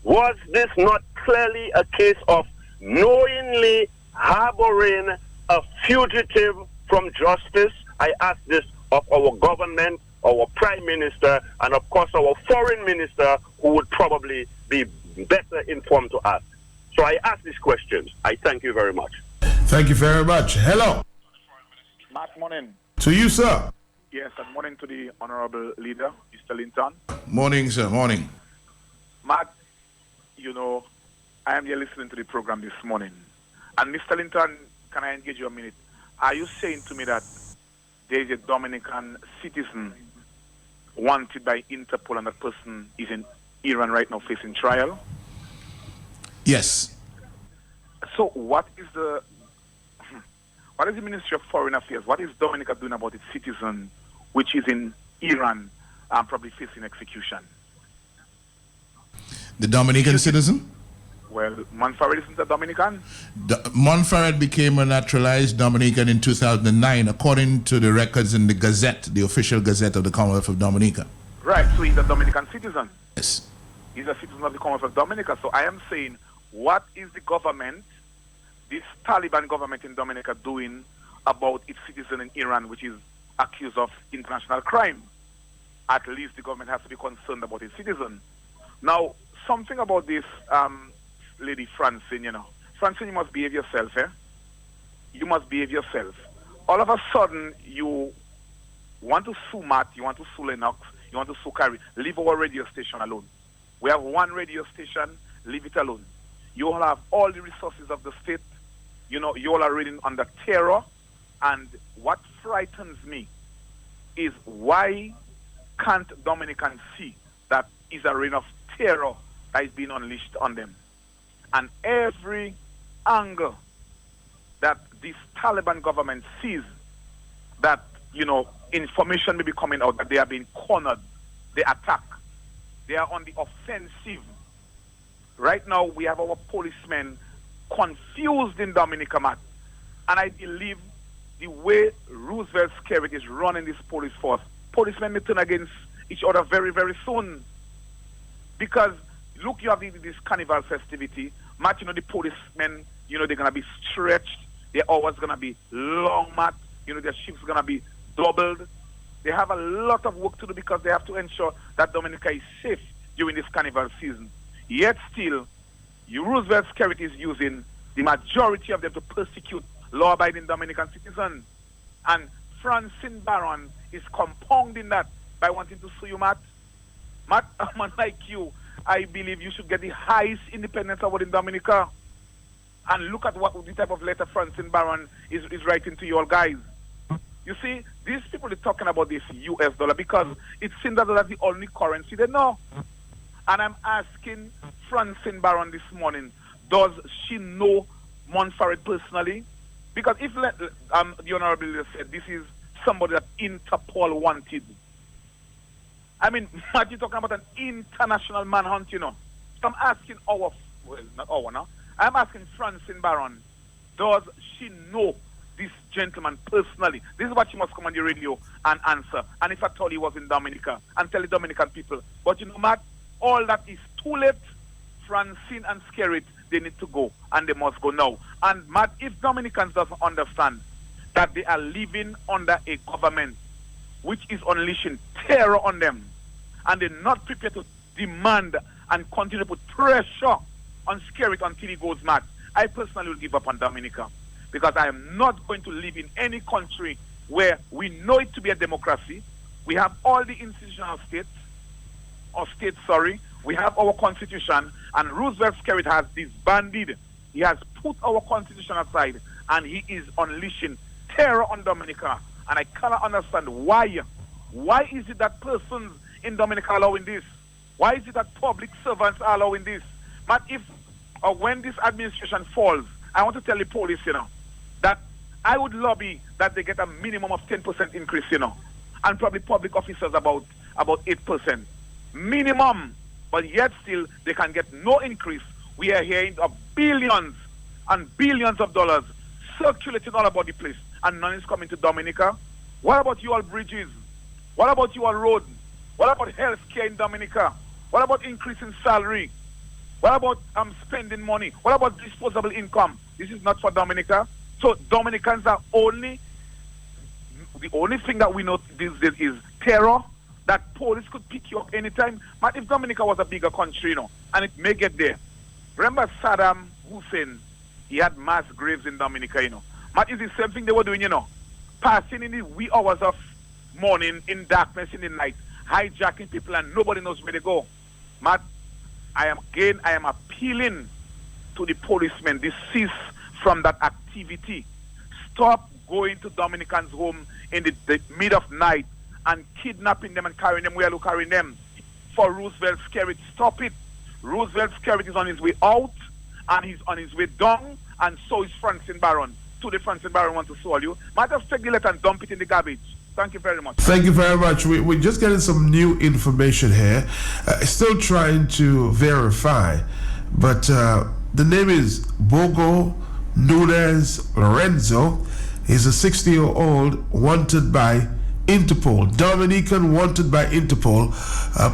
was this not clearly a case of knowingly harboring a fugitive from justice? I ask this of our government, our Prime Minister, and of course our Foreign Minister, who would probably be better informed to ask. So I ask these questions. I thank you very much. Thank you very much. Hello. Matt, morning. To you, sir. Yes, and morning to the Honorable Leader, Mr. Linton. Morning, sir. Morning. Matt, I am here listening to the program this morning. And Mr. Linton, can I engage you a minute? Are you saying to me that there is a Dominican citizen wanted by Interpol and that person is in Iran right now facing trial? Yes. So what is the Ministry of Foreign Affairs, what is Dominica doing about its citizen which is in Iran and probably facing execution? The Dominican citizen? Well, Montferrat isn't a Dominican. Montferrat became a naturalized Dominican in 2009, according to the records in the Gazette, the official Gazette of the Commonwealth of Dominica. Right, so he's a Dominican citizen. Yes. He's a citizen of the Commonwealth of Dominica. So I am saying, what is the government, this Taliban government in Dominica, doing about its citizen in Iran, which is accused of international crime? At least the government has to be concerned about its citizen. Now, something about this lady Francine, Francine, you must behave yourself, eh? You must behave yourself. All of a sudden, you want to sue Matt, you want to sue Lennox, you want to sue Carrie. Leave our radio station alone. We have one radio station, leave it alone. You all have all the resources of the state. You all are reading under terror. And what frightens me is why can't Dominicans see that is a reign of terror that is being unleashed on them? And every angle that this Taliban government sees that, information may be coming out that they are being cornered, they attack. They are on the offensive. Right now, we have our policemen confused in Dominica, Matt. And I believe the way Roosevelt Skerritt is running this police force, policemen may turn against each other very, very soon. Because, look, you have this Carnival festivity. Matt, the policemen, they're going to be stretched. Their hours going to be long, Matt. Their shifts going to be doubled. They have a lot of work to do because they have to ensure that Dominica is safe during this Carnival season. Yet still, Roosevelt Skerritt is using the majority of them to persecute law-abiding Dominican citizens. And Francine Barron is compounding that by wanting to sue you, Matt. Matt, a man like you, I believe you should get the highest independence award in Dominica. And look at what the type of letter Francine Barron is writing to you all guys. You see, these people are talking about this US dollar because it seems that that's the only currency they know. And I'm asking Francine Barron this morning, does she know Montfarret personally? Because if the Honorable Leader said this is somebody that Interpol wanted. I mean, Matt, you're talking about an international manhunt, you know. So I'm asking I'm asking Francine Barron, does she know this gentleman personally? This is what she must come on the radio and answer. And if I told he was in Dominica, and tell the Dominican people. But you know, Matt, all that is too late. Francine and Skerrit, they need to go, and they must go now. And Matt, if Dominicans doesn't understand that they are living under a government which is unleashing terror on them, and they're not prepared to demand and continue to put pressure on Skerrit until he goes mad, I personally will give up on Dominica, because I am not going to live in any country where we know it to be a democracy. We have all the institutional states, we have our constitution, and Roosevelt Skerrit has disbanded. He has put our constitution aside, and he is unleashing terror on Dominica. And I cannot understand why. Why is it that persons in Dominica are allowing this? Why is it that public servants are allowing this? But if or when this administration falls, I want to tell the police, you know, that I would lobby that they get a minimum of 10% increase, you know, and probably public officers about 8%. Minimum. But yet still, they can get no increase. We are hearing of billions and billions of dollars circulating all about the place, and none is coming to Dominica. What about you all bridges? What about you all roads? What about health care in Dominica? What about increasing salary? What about spending money? What about disposable income? This is not for Dominica. So Dominicans are the only thing that we know these days is terror, that police could pick you up anytime. But if Dominica was a bigger country, you know, and it may get there. Remember Saddam Hussein, he had mass graves in Dominica, you know. But it's the same thing they were doing, you know. Passing in the wee hours of morning, in darkness, in the night, hijacking people, and nobody knows where they go. Matt, I am appealing to the policemen, cease from that activity. Stop going to Dominicans' home in the mid of night and kidnapping them and carrying them where they're carrying them. For Roosevelt Skerrit, stop it. Roosevelt Skerrit is on his way out, and he's on his way down, and so is Francine Barron. Today Francine Barron wants to sue you. Might just take the letter and dump it in the garbage. Thank you very much. Thank you very much. We're just getting some new information here. Still trying to verify, but the name is Bogo Nunez Lorenzo. He's a 60-year-old wanted by Interpol. Dominican wanted by Interpol.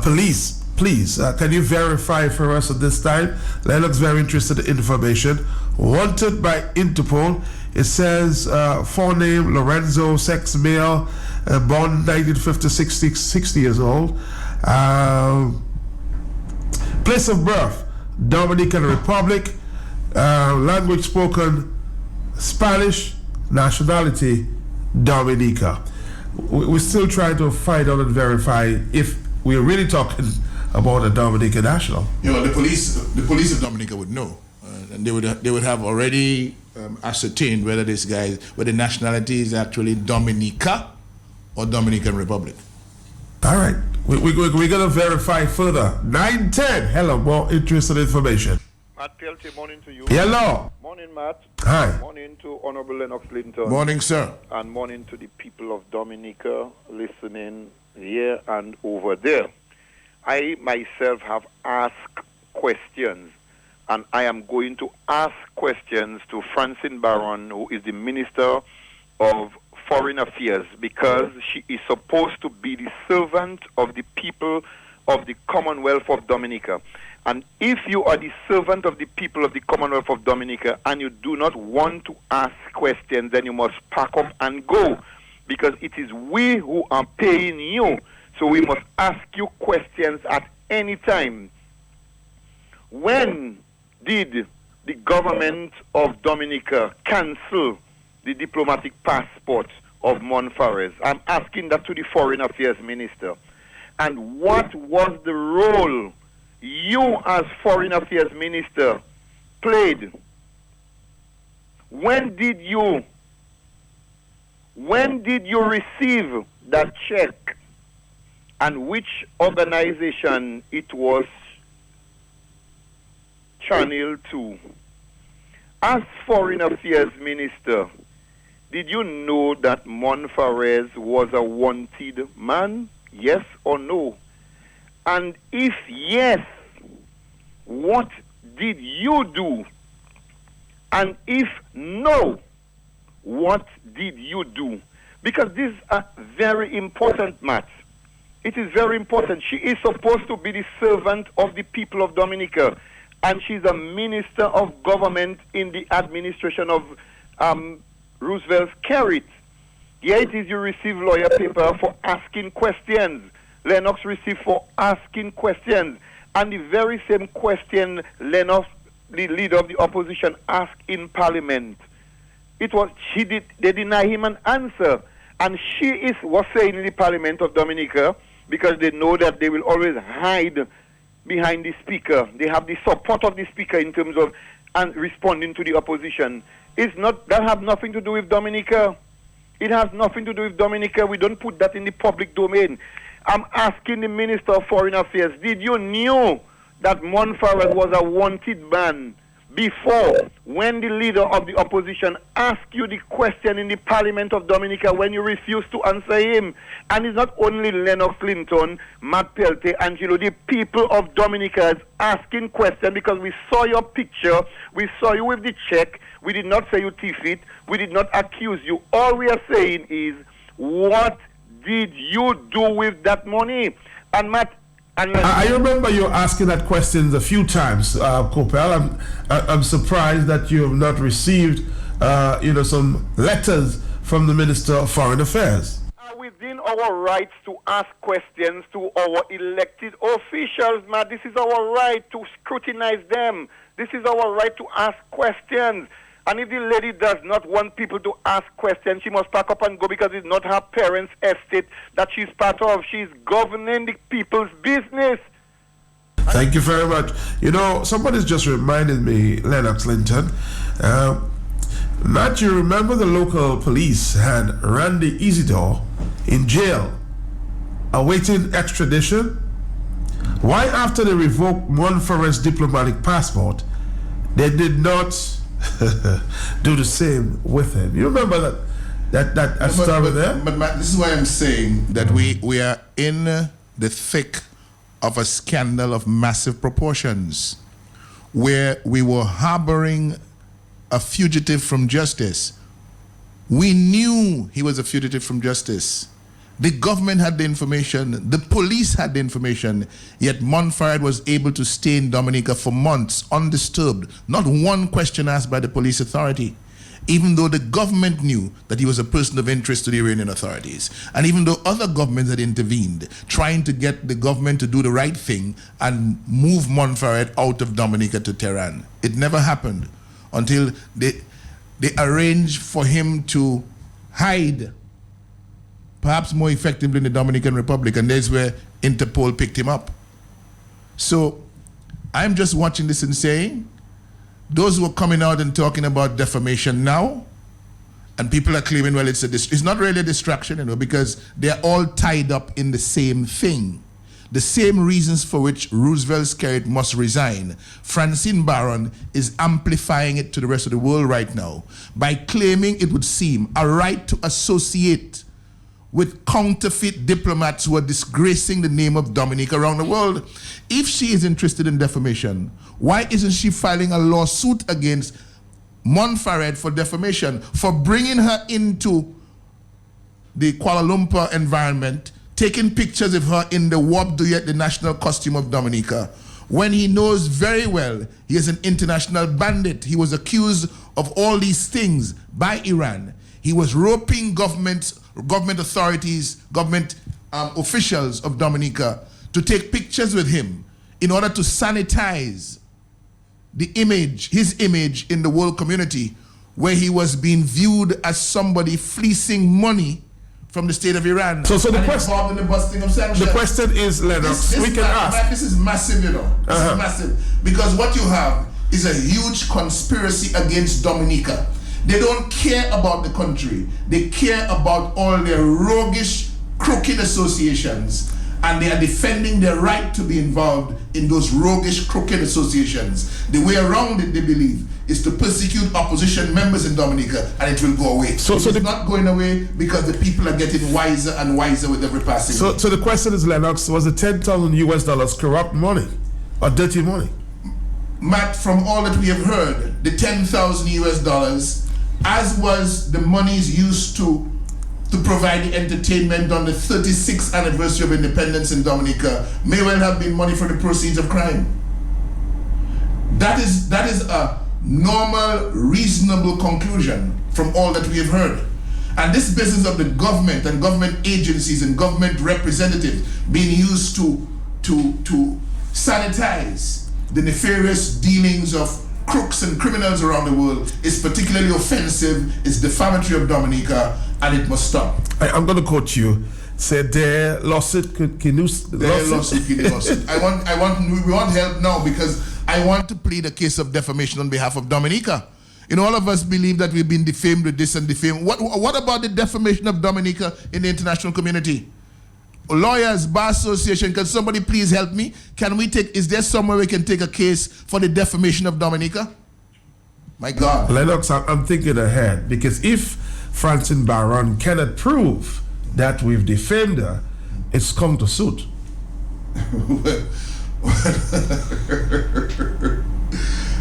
Police, please, can you verify for us at this time? Lennox very interested in information. Wanted by Interpol. It says forename Lorenzo, sex male, born 1950, 60 years old. Place of birth, Dominican Republic. Language spoken, Spanish. Nationality, Dominica. We're still trying to find out and verify if we're really talking about a Dominican national. You know, the police of Dominica would know, and they would have already ascertained whether whether nationality is actually Dominica or Dominican Republic. All right, we're gonna verify further. 9:10. Hello, more interested information. Matt Peltier, morning to you. Hello. Morning, Matt. Hi. Morning to Honorable Lennox Linton. Morning, sir. And morning to the people of Dominica listening here and over there. I myself have asked questions, and I am going to ask questions to Francine Barron, who is the Minister of Foreign Affairs, because she is supposed to be the servant of the people of the Commonwealth of Dominica. And if you are the servant of the people of the Commonwealth of Dominica and you do not want to ask questions, then you must pack up and go, because it is we who are paying you. So we must ask you questions at any time. When did the government of Dominica cancel the diplomatic passport of Montfarret? I'm asking that to the Foreign Affairs Minister. And what was the role you as Foreign Affairs Minister played? When did you receive that check, and which organization it was channeled to? As Foreign Affairs Minister, did you know that Monfares was a wanted man? Yes or no? And if yes, what did you do? And if no, what did you do? Because this is a very important matter. It is very important. She is supposed to be the servant of the people of Dominica, and she's a minister of government in the administration of Roosevelt's Carrot. Here it is, you receive lawyer paper for asking questions. Lennox received for asking questions. And the very same question Lennox, the leader of the opposition, asked in Parliament. They deny him an answer. And she was saying in the Parliament of Dominica, because they know that they will always hide behind the speaker. They have the support of the speaker in terms of responding to the opposition. That has nothing to do with Dominica. It has nothing to do with Dominica. We don't put that in the public domain. I'm asking the Minister of Foreign Affairs, did you know that Monfares was a wanted man before, when the leader of the opposition asked you the question in the Parliament of Dominica, when you refused to answer him? And it's not only Lennox Linton, Matt Pelte, Angelo, the people of Dominica is asking questions because we saw your picture, we saw you with the check, we did not say you thief it, we did not accuse you. All we are saying is, what did you do with that money? And Matt, I remember you asking that question a few times, Kopel. I'm surprised that you have not received, some letters from the Minister of Foreign Affairs. Within our rights to ask questions to our elected officials, Matt. This is our right to scrutinize them. This is our right to ask questions. And if the lady does not want people to ask questions, she must pack up and go, because it's not her parents' estate that she's part of. She's governing the people's business. Thank you very much. Somebody's just reminded me, Lennox Linton. Matt, you remember the local police had Randy Isidore in jail, awaiting extradition? Why, after they revoked Monfares' diplomatic passport, they did not do the same with him? You remember that story there? But Matt, this is why I'm saying that we are in the thick of a scandal of massive proportions, where we were harboring a fugitive from justice. We knew he was a fugitive from justice. The government had the information, the police had the information, yet Monfares was able to stay in Dominica for months undisturbed. Not one question asked by the police authority, even though the government knew that he was a person of interest to the Iranian authorities. And even though other governments had intervened, trying to get the government to do the right thing and move Monfares out of Dominica to Tehran. It never happened until they arranged for him to hide, perhaps more effectively in the Dominican Republic, and that's where Interpol picked him up. So I'm just watching this and saying, those who are coming out and talking about defamation now, and people are claiming, well, it's not really a distraction, because they're all tied up in the same thing. The same reasons for which Roosevelt's Carrot must resign. Francine Barron is amplifying it to the rest of the world right now by claiming, it would seem, a right to associate with counterfeit diplomats who are disgracing the name of Dominica around the world. If she is interested in defamation, why isn't she filing a lawsuit against Monfares for defamation, for bringing her into the Kuala Lumpur environment, taking pictures of her in the Wab Duyet, the national costume of Dominica, when he knows very well he is an international bandit? He was accused of all these things by Iran. He was roping government authorities, government officials of Dominica to take pictures with him in order to sanitize his image in the world community, where he was being viewed as somebody fleecing money from the state of Iran. So the and question- involved in the busting of sanctions. The question is, Lennox, we can ask. This is massive, you know. This is massive. Because what you have is a huge conspiracy against Dominica. They don't care about the country. They care about all their roguish, crooked associations. And they are defending their right to be involved in those roguish, crooked associations. The way around it, they believe, is to persecute opposition members in Dominica, and it will go away. It's not going away because the people are getting wiser and wiser with every passing day. So the question is, Lennox, was the $10,000 corrupt money or dirty money? Matt, from all that we have heard, the $10,000, as was the monies used to provide the entertainment on the 36th anniversary of independence in Dominica, may well have been money for the proceeds of crime. That is a normal, reasonable conclusion from all that we have heard. And this business of the government and government agencies and government representatives being used to sanitize the nefarious dealings of crooks and criminals around the world is particularly offensive, it's defamatory of Dominica, and it must stop. I'm going to quote you. Say their lawsuit, We want help now because I want to plead a case of defamation on behalf of Dominica. You know, all of us believe that we've been defamed with this and defamed. What about the defamation of Dominica in the international community? Lawyers, Bar Association, can somebody please help me? Is there somewhere we can take a case for the defamation of Dominica? My God. Lennox, I'm thinking ahead, because if Francine Barron cannot prove that we've defamed her, it's come to suit.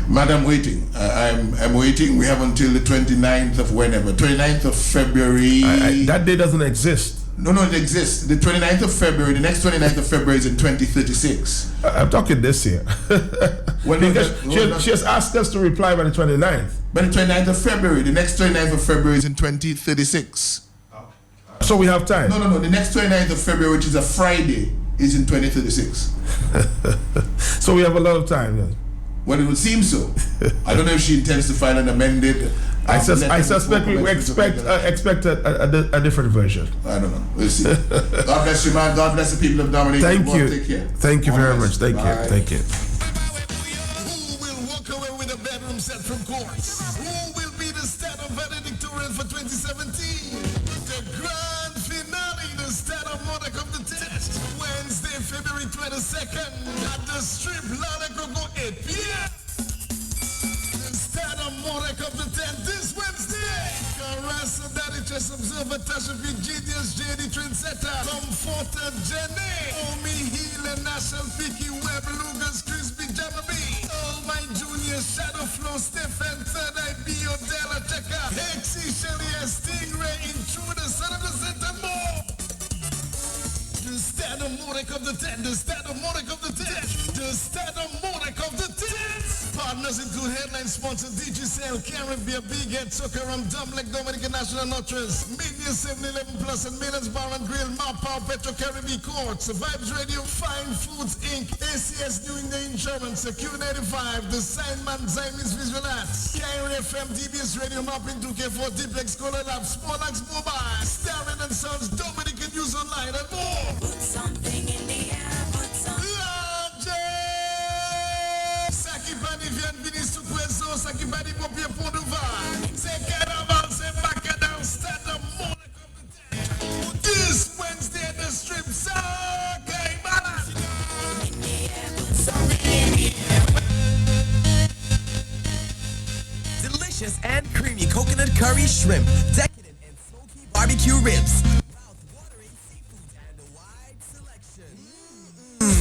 Madam, waiting. I'm waiting. We have until the 29th of whenever. 29th of February. That day doesn't exist. No, it exists. The 29th of February, the next 29th of February is in 2036. I'm talking this year. She has asked us to reply by the 29th. By the 29th of February. The next 29th of February is in 2036. So we have time. No. The next 29th of February, which is a Friday, is in 2036. So we have a lot of time then. Well, it would seem so. I don't know if she intends to file an amended. I suspect we expect a different version. I don't know. We'll see. God bless you, man. God bless the people of Dominica. Thank you. Take care. Thank you very much. Thank you. Thank you. Who will walk away with a bedroom set from courts? Who will be the state of valedictorian for 2017? The grand finale, the state of monarch of the test. Wednesday, February 22nd at the Strip, Lalacoco 8 p.m. The state of monarch of the tent this Wednesday. Carassa, Daddy Chess Observer, Tasha P. Genius, JD Trendsetter, Comforter, Jenny, Omi Healer, National Picky, Web, Lucas, Crispy, Jammerby, Oh My Junior, Shadow Flow, Stephen, Third Eye, B.O. Della Checker, Hexy, Shelly, Stingray, Intruder, Son of the Center, more. The stand of monarch of the tent, the stand of monarch of the tent, the stand of monarch of the tent. Partners include headline sponsor DGCL, Caribbean, Big Head, Soccer, Dumb Leg, Dominican National Nutrients, Media 7-Eleven Plus, and Millen's Bar and Grill, Mapao, Petro Caribbean Courts, Vibes Radio, Fine Foods Inc., ACS New England Insurance, Q95, The Signman, Zionist Visual Arts, Kyrie FM, DBS Radio, Mapping 2K4, Diplex, Scholar Lab, Smolax Mobile, Starren and Sons, Dominican News Online, and more. Put something in the air, put something. Saki Bani vient venir sous Prezo, Saki Bani pour bien pour nous voir. C'est Carnival, c'est back down, stand up, monarch of the tent. This Wednesday at the Strip, Saki Bani. In the air, put something in the air. Delicious and creamy coconut curry shrimp, decadent and smoky barbecue ribs.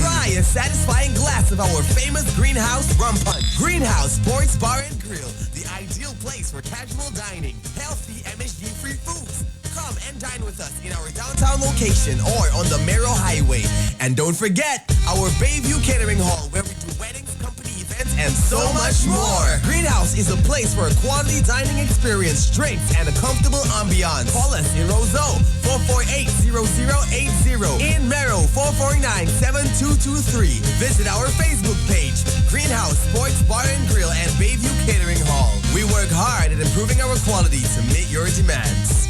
Try a satisfying glass of our famous Greenhouse Rum Punch. Greenhouse Sports Bar and Grill, the ideal place for casual dining, healthy MSG-free foods. Come and dine with us in our downtown location or on the Merrill Highway. And don't forget our Bayview Catering Hall, where we do weddings, company events, and so much more. Greenhouse is a place for a quality dining experience, drinks, and a comfortable ambiance. Call us in Roseau, 448-0080. In Merrill, 449-7223. Visit our Facebook page, Greenhouse Sports Bar and Grill and Bayview Catering Hall. We work hard at improving our quality to meet your demands.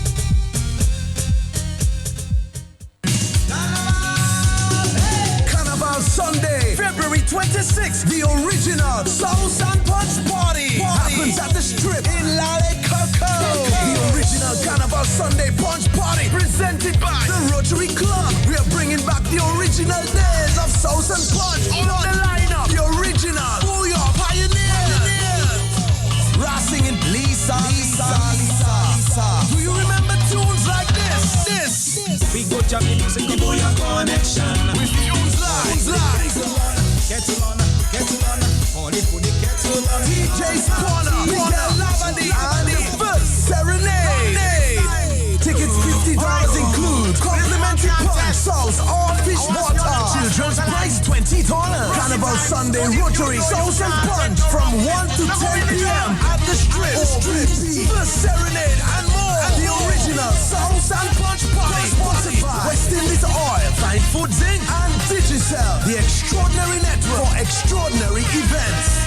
6, the original Sauce and Punch Party happens at the Strip in Lale Coco. The original Carnival Sunday Punch Party presented by the Rotary Club. We are bringing back the original days of Sauce and Punch. On the lineup, the original Booyah Pioneers. Racing in Lisa. Do you remember tunes like this? We go jam the music, the Booyah Connection. With tunes like Kettle on, all it put the kettle on. DJ Spawner, Miguel Lavadi, and the first serenade. Tickets $50 include complimentary punch, sauce, or fish water. Children's price $20. Carnival Sunday Rotary Sauce and Punch from 1 to 10 p.m. at the Strip. First serenade and more. The original Sauce and Punch Party sponsored by West Indies Oil, Fine Foods Inc. and Digicel, the extraordinary network for extraordinary events.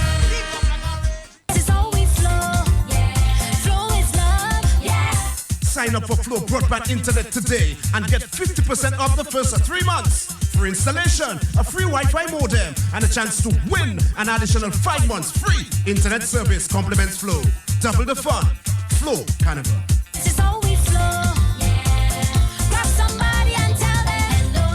Sign up for Flow Broadband Internet today and get 50% off the first 3 months. Free installation, a free Wi-Fi modem, and a chance to win an additional 5 months free internet service. Compliments Flow. Double the fun. Flow Carnival. This is how we flow. Grab somebody and tell them hello.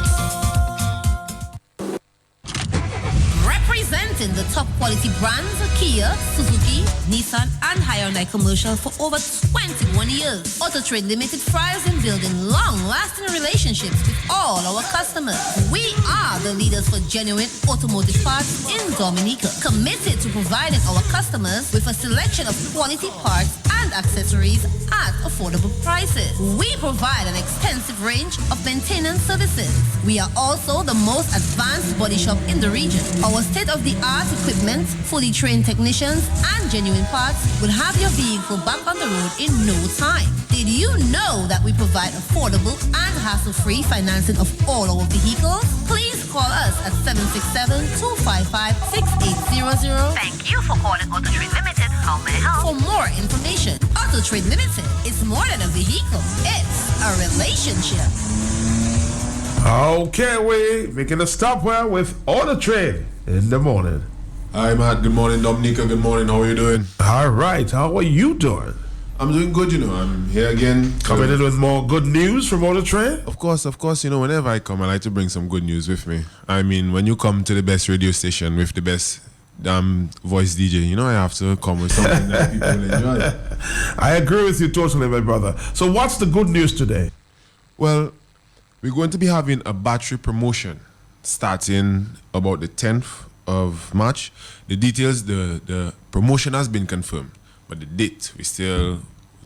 Representing the top quality brands Kia, Suzuki, Nissan, and Hyundai Commercial for over 21 years. Auto Trade Limited thrives in building long-lasting relationships with all our customers. We are the leaders for genuine automotive parts in Dominica, committed to providing our customers with a selection of quality parts and accessories at affordable prices. We provide an extensive range of maintenance services. We are also the most advanced body shop in the region. Our state-of-the-art equipment, fully trained technicians, and genuine parts will have your vehicle back on the road in no time. Did you know that we provide affordable and hassle-free financing of all our vehicles? Please call us at 767-255-6800. Thank you for calling Auto Trade Limited. How may I help? For more information, Auto Trade Limited is more than a vehicle. It's a relationship. Okay, we making a stop here with Auto Trade in the morning. Hi, Matt. Good morning, Dominica. Good morning. How are you doing? All right. How are you doing? I'm doing good, I'm here again. Coming in with more good news from Auto Trade? Of course. Whenever I come, I like to bring some good news with me. I mean, when you come to the best radio station with the best voice DJ, I have to come with something that people enjoy. I agree with you totally, my brother. So what's the good news today? Well, we're going to be having a battery promotion starting about the 10th of March. The details, the promotion has been confirmed, but the date, we're still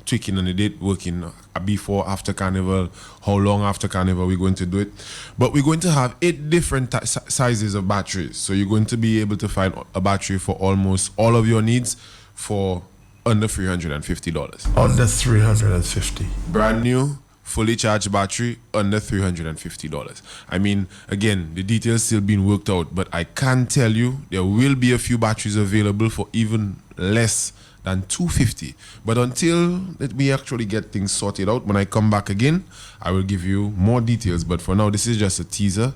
tweaking on the date, working before, after Carnival, how long after Carnival we're going to do it. But we're going to have 8 different sizes of batteries. So you're going to be able to find a battery for almost all of your needs for under $350. Under $350. Brand new, fully charged battery, under $350. I mean, again, the details still being worked out, but I can tell you there will be a few batteries available for even less than $250. But until we actually get things sorted out, when I come back again, I will give you more details. But for now, this is just a teaser.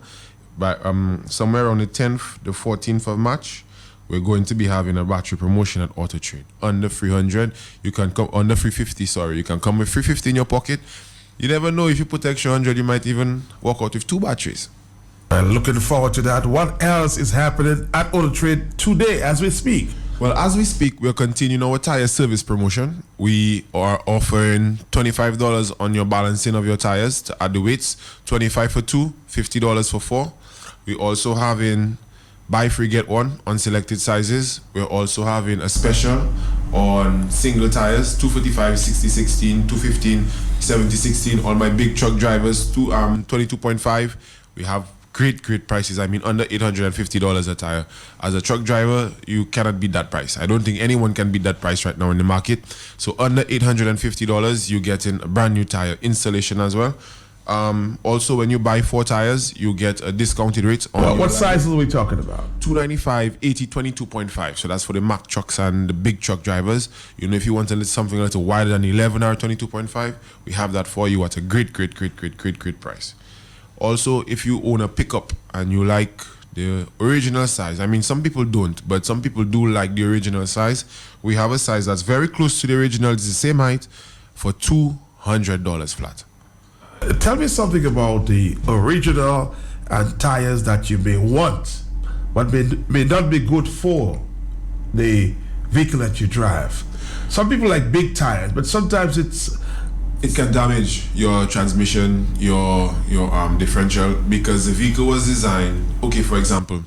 But somewhere on the 10th, the 14th of March, we're going to be having a battery promotion at Auto Trade. Under 300, you can come under 350. Sorry, you can come with 350 in your pocket. You never know, if you put extra 100, you might even walk out with 2 batteries. I'm looking forward to that. What else is happening at Auto Trade today as we speak? Well, as we speak, we're continuing our tire service promotion. We are offering $25 on your balancing of your tires to add the weights, $25 for 2, $50 for 4. We also having buy 3 get 1 on selected sizes. We're also having a special on single tires, 245 6016, 215 7016. All my big truck drivers, 22.5. We have great prices. I mean, under $850 a tire. As a truck driver, you cannot beat that price. I don't think anyone can beat that price right now in the market. So under $850, you get in a brand new tire installation as well. Also, when you buy 4 tires, you get a discounted rate. On what sizes are we talking about? 295, 80, 22.5. So that's for the Mack trucks and the big truck drivers. If you want something a little wider than 11 or 22.5, we have that for you at a great price. Also, if you own a pickup and you like the original size. I mean, some people don't, but some people do like the original size. We have a size that's very close to the original. It's the same height for $200 flat. Tell me something about the original and tires that you may want, but may not be good for the vehicle that you drive. Some people like big tires, but sometimes it can damage your transmission, your differential, because the vehicle was designed. Okay, for example,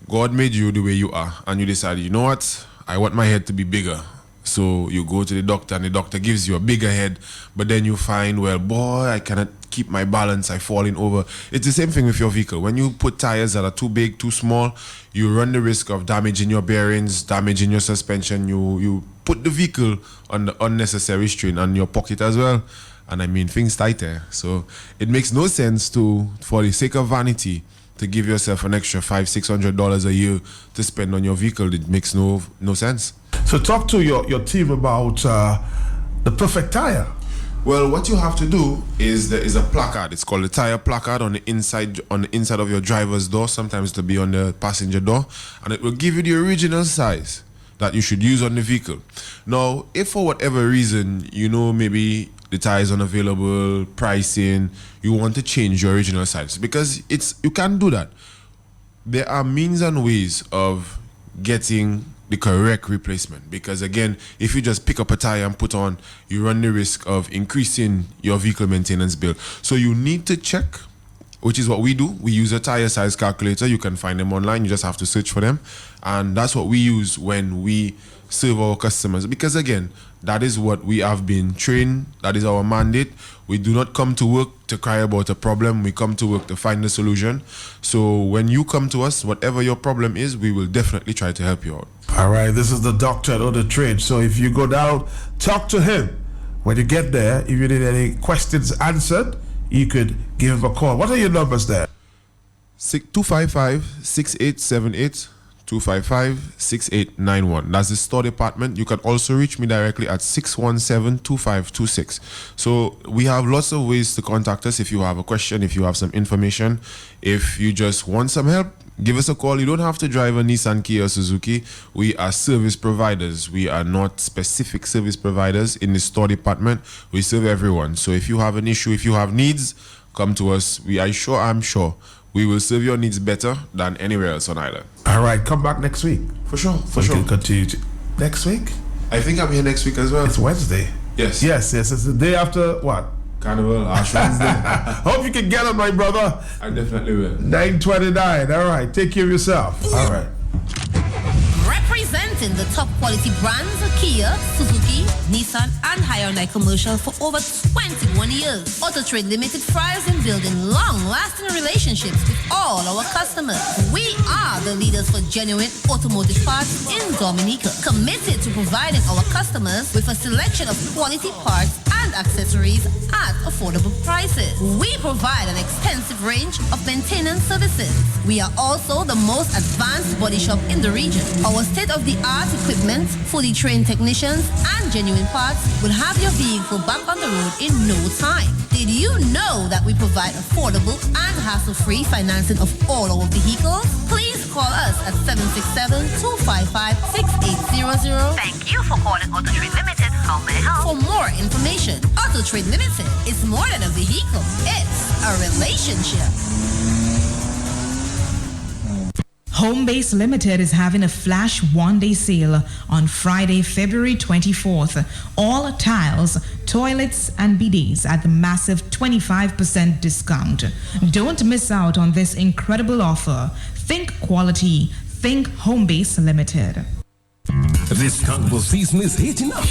God made you the way you are, and you decided, you know what, I want my head to be bigger. So you go to the doctor, and the doctor gives you a bigger head, but then you find, well, boy, I cannot keep my balance, I falling over. It's the same thing with your vehicle. When you put tires that are too big, too small, you run the risk of damaging your bearings, damaging your suspension. You put the vehicle under unnecessary strain on your pocket as well. And I mean, things tighter. So it makes no sense for the sake of vanity, to give yourself an extra $500-600 a year to spend on your vehicle. It makes no sense. So talk to your team about the perfect tire. Well, what you have to do is there is a placard. It's called a tire placard on the inside of your driver's door. Sometimes it'll be on the passenger door, and it will give you the original size that you should use on the vehicle. Now, if for whatever reason, maybe the tire is unavailable, pricing, you want to change your original size, because you can't do that. There are means and ways of getting the correct replacement, because again, if you just pick up a tire and put on, you run the risk of increasing your vehicle maintenance bill. So you need to check, which is what we do. We use a tire size calculator. You can find them online. You just have to search for them, and that's what we use when we serve our customers, because again, that is what we have been trained. That is our mandate. We do not come to work to cry about a problem. We come to work to find a solution. So when you come to us, whatever your problem is, we will definitely try to help you out. All right, this is the doctor of the trade. So if you go down, talk to him. When you get there, if you need any questions answered, you could give him a call. What are your numbers there? 255-6878. 255-6891. That's the store department. You can also reach me directly at 617-2526. So we have lots of ways to contact us. If you have a question, if you have some information, if you just want some help, give us a call. You don't have to drive a Nissan, Kia, or Suzuki. We are service providers. We are not specific service providers in the store department. We serve everyone. So if you have an issue, if you have needs, come to us. I'm sure we will serve your needs better than anywhere else on island. All right, come back next week. For sure. We can continue next week. I think I'm here next week as well. It's Wednesday. Yes. Yes. It's the day after what? Carnival, Ash Wednesday. Hope you can get it, my brother. I definitely will. 9:29. All right. Take care of yourself. All right. Representing the top quality brands Kia, Suzuki, Nissan, and Hyundai Commercial for over 21 years. Auto Trade Limited thrives in building long-lasting relationships with all our customers. We are the leaders for genuine automotive parts in Dominica, committed to providing our customers with a selection of quality parts and accessories at affordable prices. We provide an extensive range of maintenance services. We are also the most advanced body shop in the region. Our state-of-the-art equipment, fully trained technicians, and genuine parts will have your vehicle back on the road in no time. Did you know that we provide affordable and hassle-free financing of all our vehicles? Please call us at 767-255-6800. Thank you for calling Auto Trade Limited. How may I help? For more information, Auto Trade Limited is more than a vehicle. It's a relationship. Homebase Limited is having a flash one-day sale on Friday, February 24th. All tiles, toilets, and bidets at the massive 25% discount. Don't miss out on this incredible offer. Think quality. Think Homebase Limited. This carnival season is heating up.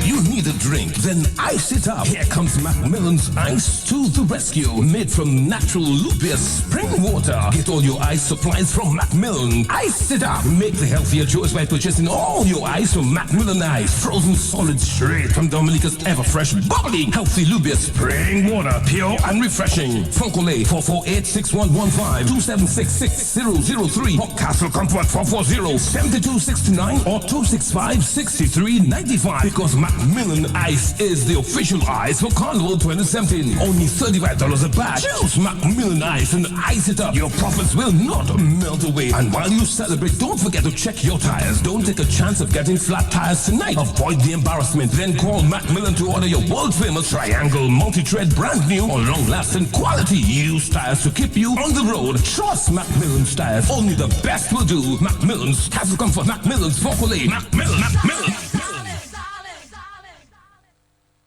You need a drink, then ice it up. Here comes Macmillan's Ice to the rescue. Made from natural Lubia spring water. Get all your ice supplies from Macmillan. Ice it up. Make the healthier choice by purchasing all your ice from Macmillan Ice. Frozen solid straight from Dominica's ever fresh, bubbling, healthy Lubia spring water. Pure and refreshing. Foncolay 448-6115 276-6003 or Castle Comfort 440-7269 or 265-6395. Because Macmillan Ice is the official ice for Carnival 2017. Only $35 a pack. Choose Macmillan Ice and ice it up. Your profits will not melt away. And while you celebrate, don't forget to check your tires. Don't take a chance of getting flat tires tonight. Avoid the embarrassment. Then call Macmillan to order your world-famous Triangle multi-tread brand new or long-lasting quality used tires to keep you on the road. Trust Macmillan's tires. Only the best will do. Macmillan's Castle Comfort. Macmillan's Vocally. Macmillan.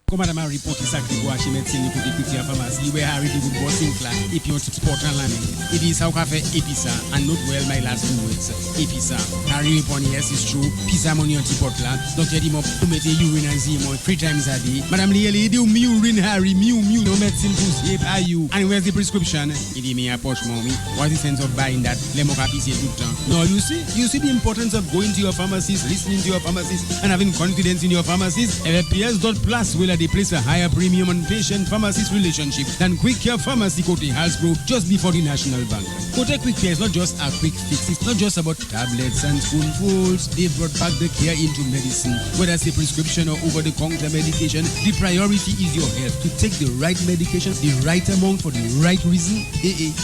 Comme madame a reporté ça que vous achetez médecine pour écouter à pharmacie, you will have a good bossing flat if you want to support and learning. It is how cafe Episa and not well my last 2 weeks. Episa. Harry upon yes is true. Pisa money on tipotla. Doctor Dimo to make urine and zemo 3 times a day. Madame Lieli do urine Harry mew no medicine pussy are you. And where's the prescription? It is me a posh mommy. What's the sense of buying that? Lemo capi say good time. No, you see the importance of going to your pharmacist, listening to your pharmacist, and having confidence in your pharmacist. FPS.plus will they place a higher premium on patient-pharmacist relationship than Quick Care Pharmacy Cote Halsbro just before the National Bank. Cote Quick Care is not just a quick fix. It's not just about tablets and spoonfuls. They brought back the care into medicine. Whether it's a prescription or over-the-counter medication, the priority is your health. To take the right medication, the right amount for the right reason.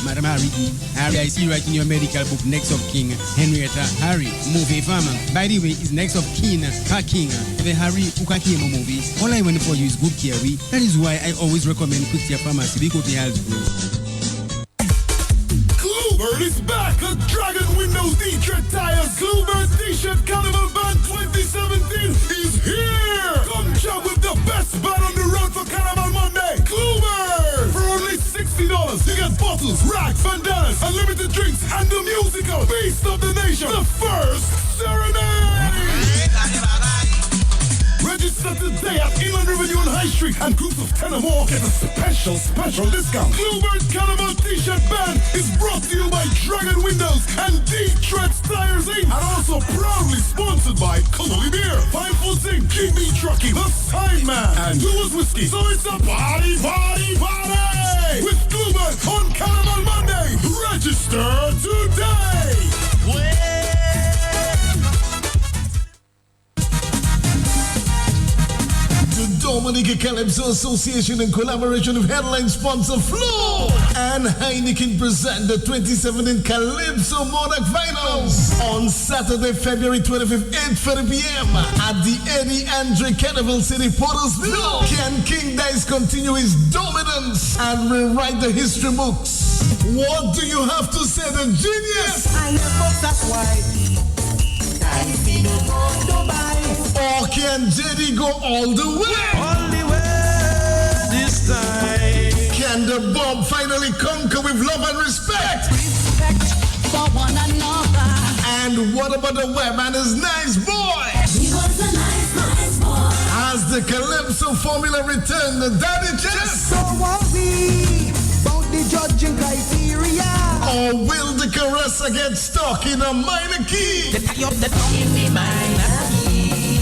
Madam Harry, I see right in your medical book, next of king, Henrietta Harry, movie farmer. By the way, is next of king, King, the Harry Ukakemo movie. All I want for you is good care. That is why I always recommend Quick Care Pharmacy because they have Bluebird is back at Dragon Windows D-Tread Tires. Bluebird T-shirt Carnival Band 2017 is here. Come chat with the best band on the road for Carnival Monday. Bluebird. For only $60, you get bottles, racks, bandanas, unlimited drinks, and the musical Beast of the Nation, the first Serenade. Register today at Inland Revenue on High Street, and groups of 10 or more get a special discount. Bluebird Carnival T-shirt band is brought to you by Dragon Windows and D-Tread Tires Inc. And also proudly sponsored by Connolly Beer, Fine Food Inc., GB Trucking, The Signman, and Lewis Whiskey. So it's a party with Bluebird on Carnival Monday. Register today. The Dominica Calypso Association, in collaboration with headline sponsor Flow and Heineken, present the 2017 Calypso Monarch Finals on Saturday, February 25th, 8:30 p.m. at the Eddie Andre Carnival City Portersville. Can King Dice continue his dominance and rewrite the history books? What do you have to say, the genius? I know that's why. Or can JD go all the way? All the way this time. Can the Bob finally conquer with love and respect? Respect for one another. And what about the Web and his nice boy? He was a nice boy. Has the Calypso formula returned the daddy chest? So are we about the judging criteria? Or will the Caressa get stuck in a minor key?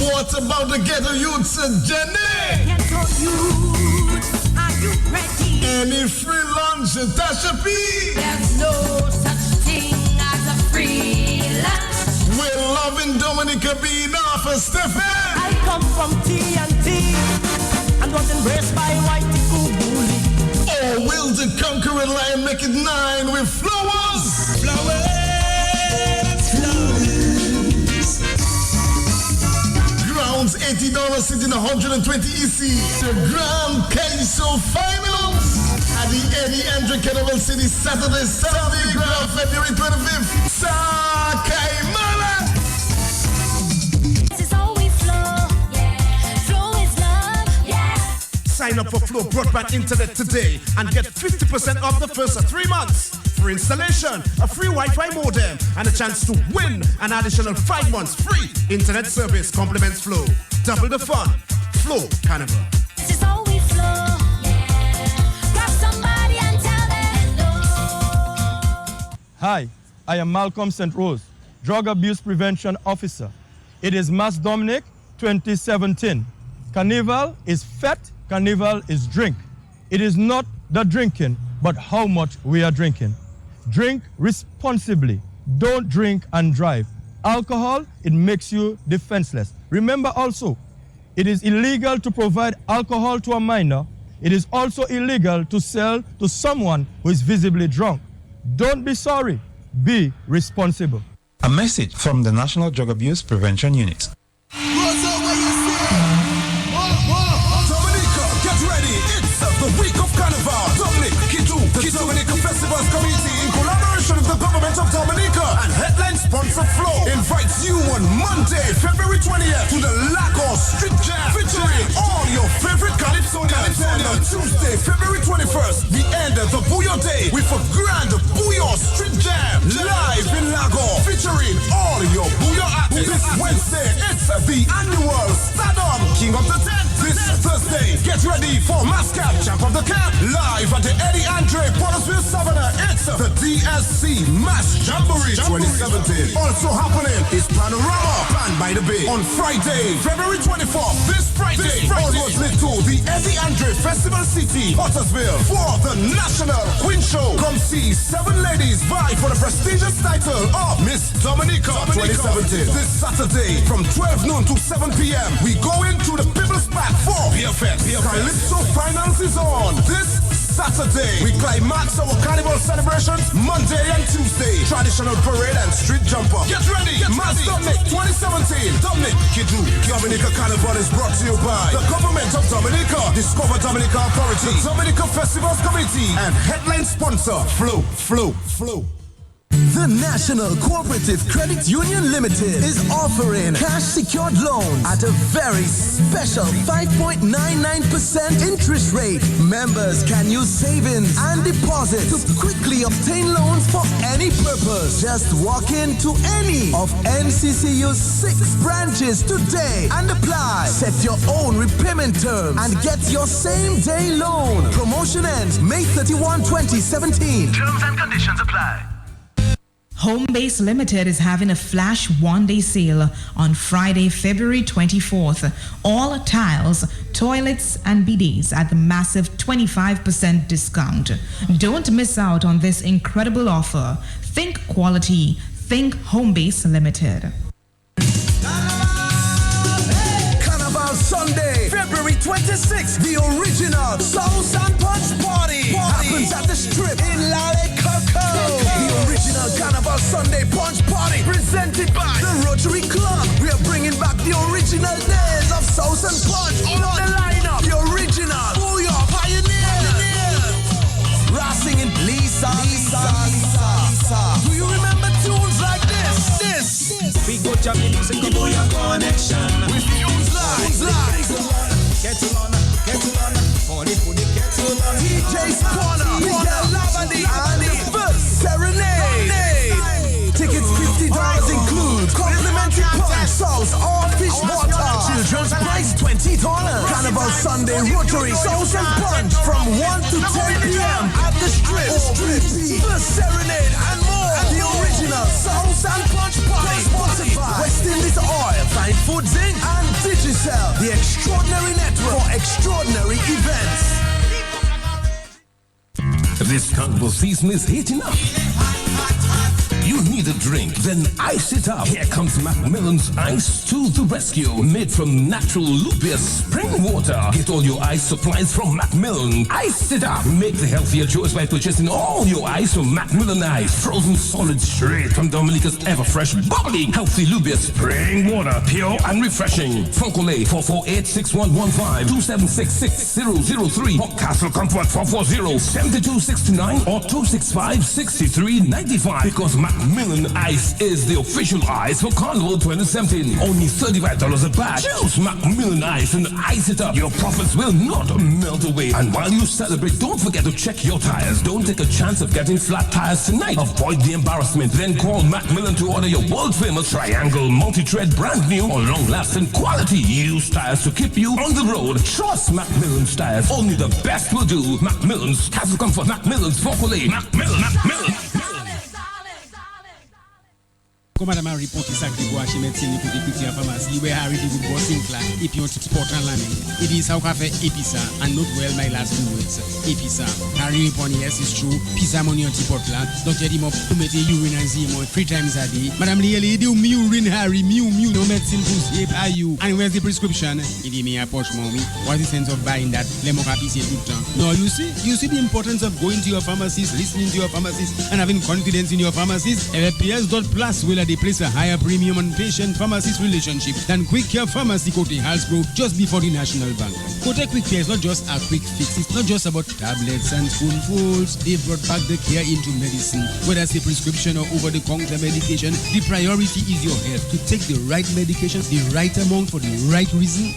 What about the ghetto youths and Jenny? Ghetto youths, are you ready? Any free lunch at Tasha P? There's no such thing as a free lunch. Will love in Dominica be enough for Stephen? I come from TNT and was embraced by Whitey Kubuli. Or will the conquering lion make it 9 with flowers? Flowers. Grounds $80, sitting 120 EC. The Grand Queso Finals at the Eddie Andre Carnival City, Saturday, February 25th. Sakaimala. Sign up for Flow Broadband Internet today and get 50% off the first 3 months. For installation, a free Wi-Fi modem, and a chance to win an additional 5 months free internet service. Compliments Flow. Double the fun. Flow Carnival. This is how we flow. Grab somebody and tell them no. Hi, I am Malcolm St. Rose, Drug Abuse Prevention Officer. It is Mass Dominic 2017. Carnival is fat. Carnival is drink. It is not the drinking, but how much we are drinking. Drink responsibly. Don't drink and drive. Alcohol, it makes you defenseless. Remember also, it is illegal to provide alcohol to a minor. It is also illegal to sell to someone who is visibly drunk. Don't be sorry. Be responsible. A message from the National Drug Abuse Prevention Unit. Dominica, get ready. It's the week of Carnival. Dominic, Kitu, the Dominica Festivals Committee, in collaboration with the government of Dominica and headline sponsor Flow, invites you on Monday, February 20th to the Lagos Street Jam, featuring all your favorite Calypsonians. And on Tuesday, February 21st, we end the Booyah Day with a grand Booyah Street Jam live in Lagos, featuring all your Booyah artists. This Wednesday, it's the annual Stardom King of the Tent. This Thursday, get ready for Mascap Champ of the Camp live at the Eddie Andre Portersville Savannah. It's the DSC Mass Jamboree 2017. Also happening is Panorama Band by the Bay on Friday, February 24th. This Friday, almost lit to the Eddie Andre Festival City, Portersville, for the National Queen Show. Come see 7 ladies vie for the prestigious title of Miss Dominica 2017. This Saturday from 12 noon to 7 p.m. we go into the People's Park for PFS. Calypso Finals is on this Saturday. We climax our Carnival celebrations Monday and Tuesday. Traditional parade and street jumper. Get ready! Mass Dominic 2017. Dominic Kidu. Dominica Carnival is brought to you by the government of Dominica, Discover Dominica Authority, the Dominica Festivals Committee, and headline sponsor Flow. The National Cooperative Credit Union Limited is offering cash secured loans at a very special 5.99% interest rate. Members can use savings and deposits to quickly obtain loans for any purpose. Just walk into any of NCCU's 6 branches today and apply. Set your own repayment terms and get your same day loan. Promotion ends May 31, 2017. Terms and conditions apply. Homebase Limited is having a flash one-day sale on Friday, February 24th. All tiles, toilets, and bidets at the massive 25% discount. Don't miss out on this incredible offer. Think quality. Think Homebase Limited. Carnival Sunday, February 26th, the original Sauce and Punch Party happens at the Strip in Lale Coco. The original Carnival Sunday Punch Party presented by the Rotary Club. We are bringing back the original days of Sauce and Punch. On the lineup, the original Booyah Pioneers. Racing in Lisa. Do you remember tunes like this? We go to music, the Booyah Connection. With tunes like Kettle on, money for the kettle on. DJ Spawner, Miguel Lavandi, and the first Serenade. Tickets $50 include complimentary punch, sauce, or fish water. Children's price $20. Carnival Sunday Rotary Sauce and Punch from 1 to 10 p.m. at the Strip. First Serenade and more. And the original Sauce and Punch Party sponsored by West Indies Oil, Fine Foods Inc. and Digicel, the extraordinary network for extraordinary events. This Carnival season is heating up. You need a drink, then ice it up. Here comes Macmillan's Ice to the rescue. Made from natural Lupia spring water. Get all your ice supplies from Macmillan. Ice it up. Make the healthier choice by purchasing all your ice from Macmillan Ice. Frozen solid straight from Dominica's ever-fresh, bubbling, healthy Lupia spring water. Pure and refreshing. Foncolay 448-6115, 276-6003. Or Castle Comfort 440-7269 or 265-6395. Because Macmillan Ice is the official ice for Carnival 2017. Only $35 a pack. Choose Macmillan Ice and ice it up. Your profits will not melt away. And while you celebrate, don't forget to check your tires. Don't take a chance of getting flat tires tonight. Avoid the embarrassment. Then call Macmillan to order your world-famous Triangle multi-tread brand new or long-lasting quality used tires to keep you on the road. Trust Macmillan's tires. Only the best will do. Macmillan's Castle Comfort. Macmillan's Focolay. Macmillan. Comme madame a reporté ça que quoi chez médecin ni côté petit en pharmacie where Harry the good boss là et puis on support en l'année. It is how ka fait episa and not well my last 2 weeks. Episa. Harry report yes is true. Pisa money on support là. Docteur dit mo pour mettre urine and see mo 3 times a day. Madame Lieli do urine Harry miu no medicine for sleep are you. And where's the prescription? Il dit me approach mommy. What's the sense of buying that? Les mo ka pisser tout le temps. No, you see the importance of going to your pharmacist, listening to your pharmacist and having confidence in your pharmacist. PS.Plus will they place a higher premium on patient-pharmacist relationship than Quick Care Pharmacy Kote Halsbro just before the National Bank. Kote Quick Care is not just a quick fix. It's not just about tablets and spoonfuls. They brought back the care into medicine. Whether it's a prescription or over-the-counter medication, the priority is your health. To take the right medication, the right amount for the right reason.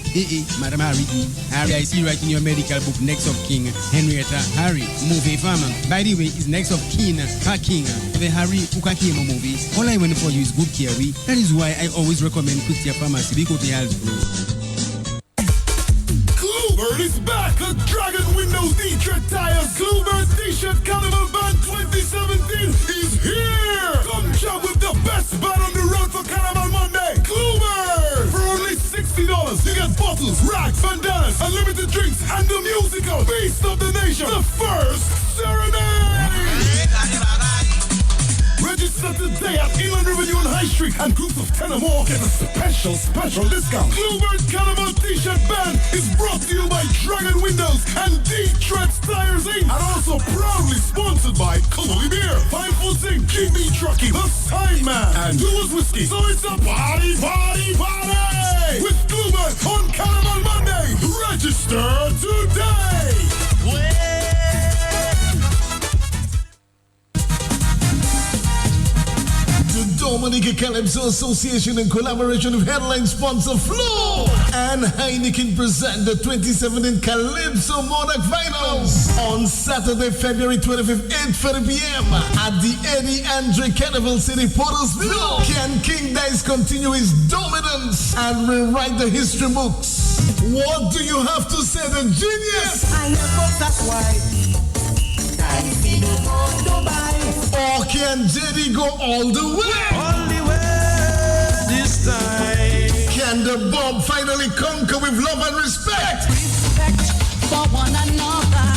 Madam Harry, I see right in your medical book, next of King, Henrietta, Harry, movie farmer. By the way, is next of King, King, the Harry Ukakimo movie. All I want for you is good care. That is why I always recommend Quick Care Pharmacy because they have Bluebird is back at Dragon Windows D-Tread Tires. Bluebird T-shirt Carnival Band 2017 is here. Come jump with the best band on the road for Carnival Monday. Bluebird. For only $60, you get bottles, racks, bandanas, unlimited drinks, and the musical Beast of the Nation, the first serenade. Register today at Inland Revenue on High Street, and groups of 10 or more get a special discount. Bluebird Carnival T-shirt band is brought to you by Dragon Windows and D-Tread Tires Inc. And also proudly sponsored by Colony Beer, 5 Foot Zinc, GB Trucking, The Signman, and Duos Whiskey. So it's a party with Bluebird on Carnival Monday. Register today. The Dominica Calypso Association, in collaboration with headline sponsor Flow and Heineken, present the 2017 Calypso Monarch Finals on Saturday, February 25th, 8:30 p.m. at the Eddie Andre Carnival City, Portersville. Can King Dice continue his dominance and rewrite the history books? What do you have to say, the genius? I know that's why. Or can JD go all the way? All the way this time. Can the Bob finally conquer with love and respect? Respect for one another.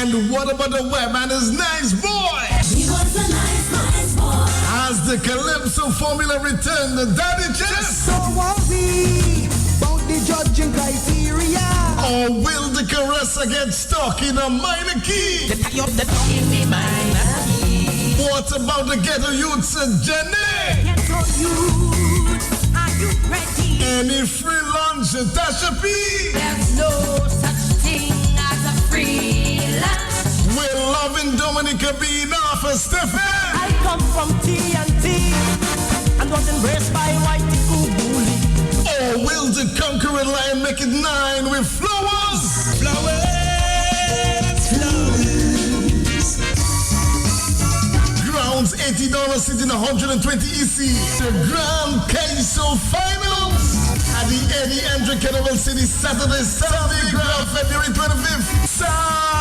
And what about the web and his nice boy? He was a nice boy. As the Calypso formula returned, the Daddy Chess. So are we about the judging criteria? Or will the Caressa get stuck in a minor key? The tie up the tongue in the minor key. What about the ghetto youths and Jenny? Ghetto youths, are you ready? Any free lunch at Tasha P? There's no such thing as a free lunch. Will love in Dominica be enough for Stephen? I come from TNT and was embraced by Whitey Kubuli. Or will the conquering lion make it 9 with flowers? Flowers. Grounds $80, sitting 120 EC. The Grand Queso Finals at the Eddie Andre Carnival City, Saturday, February 25th.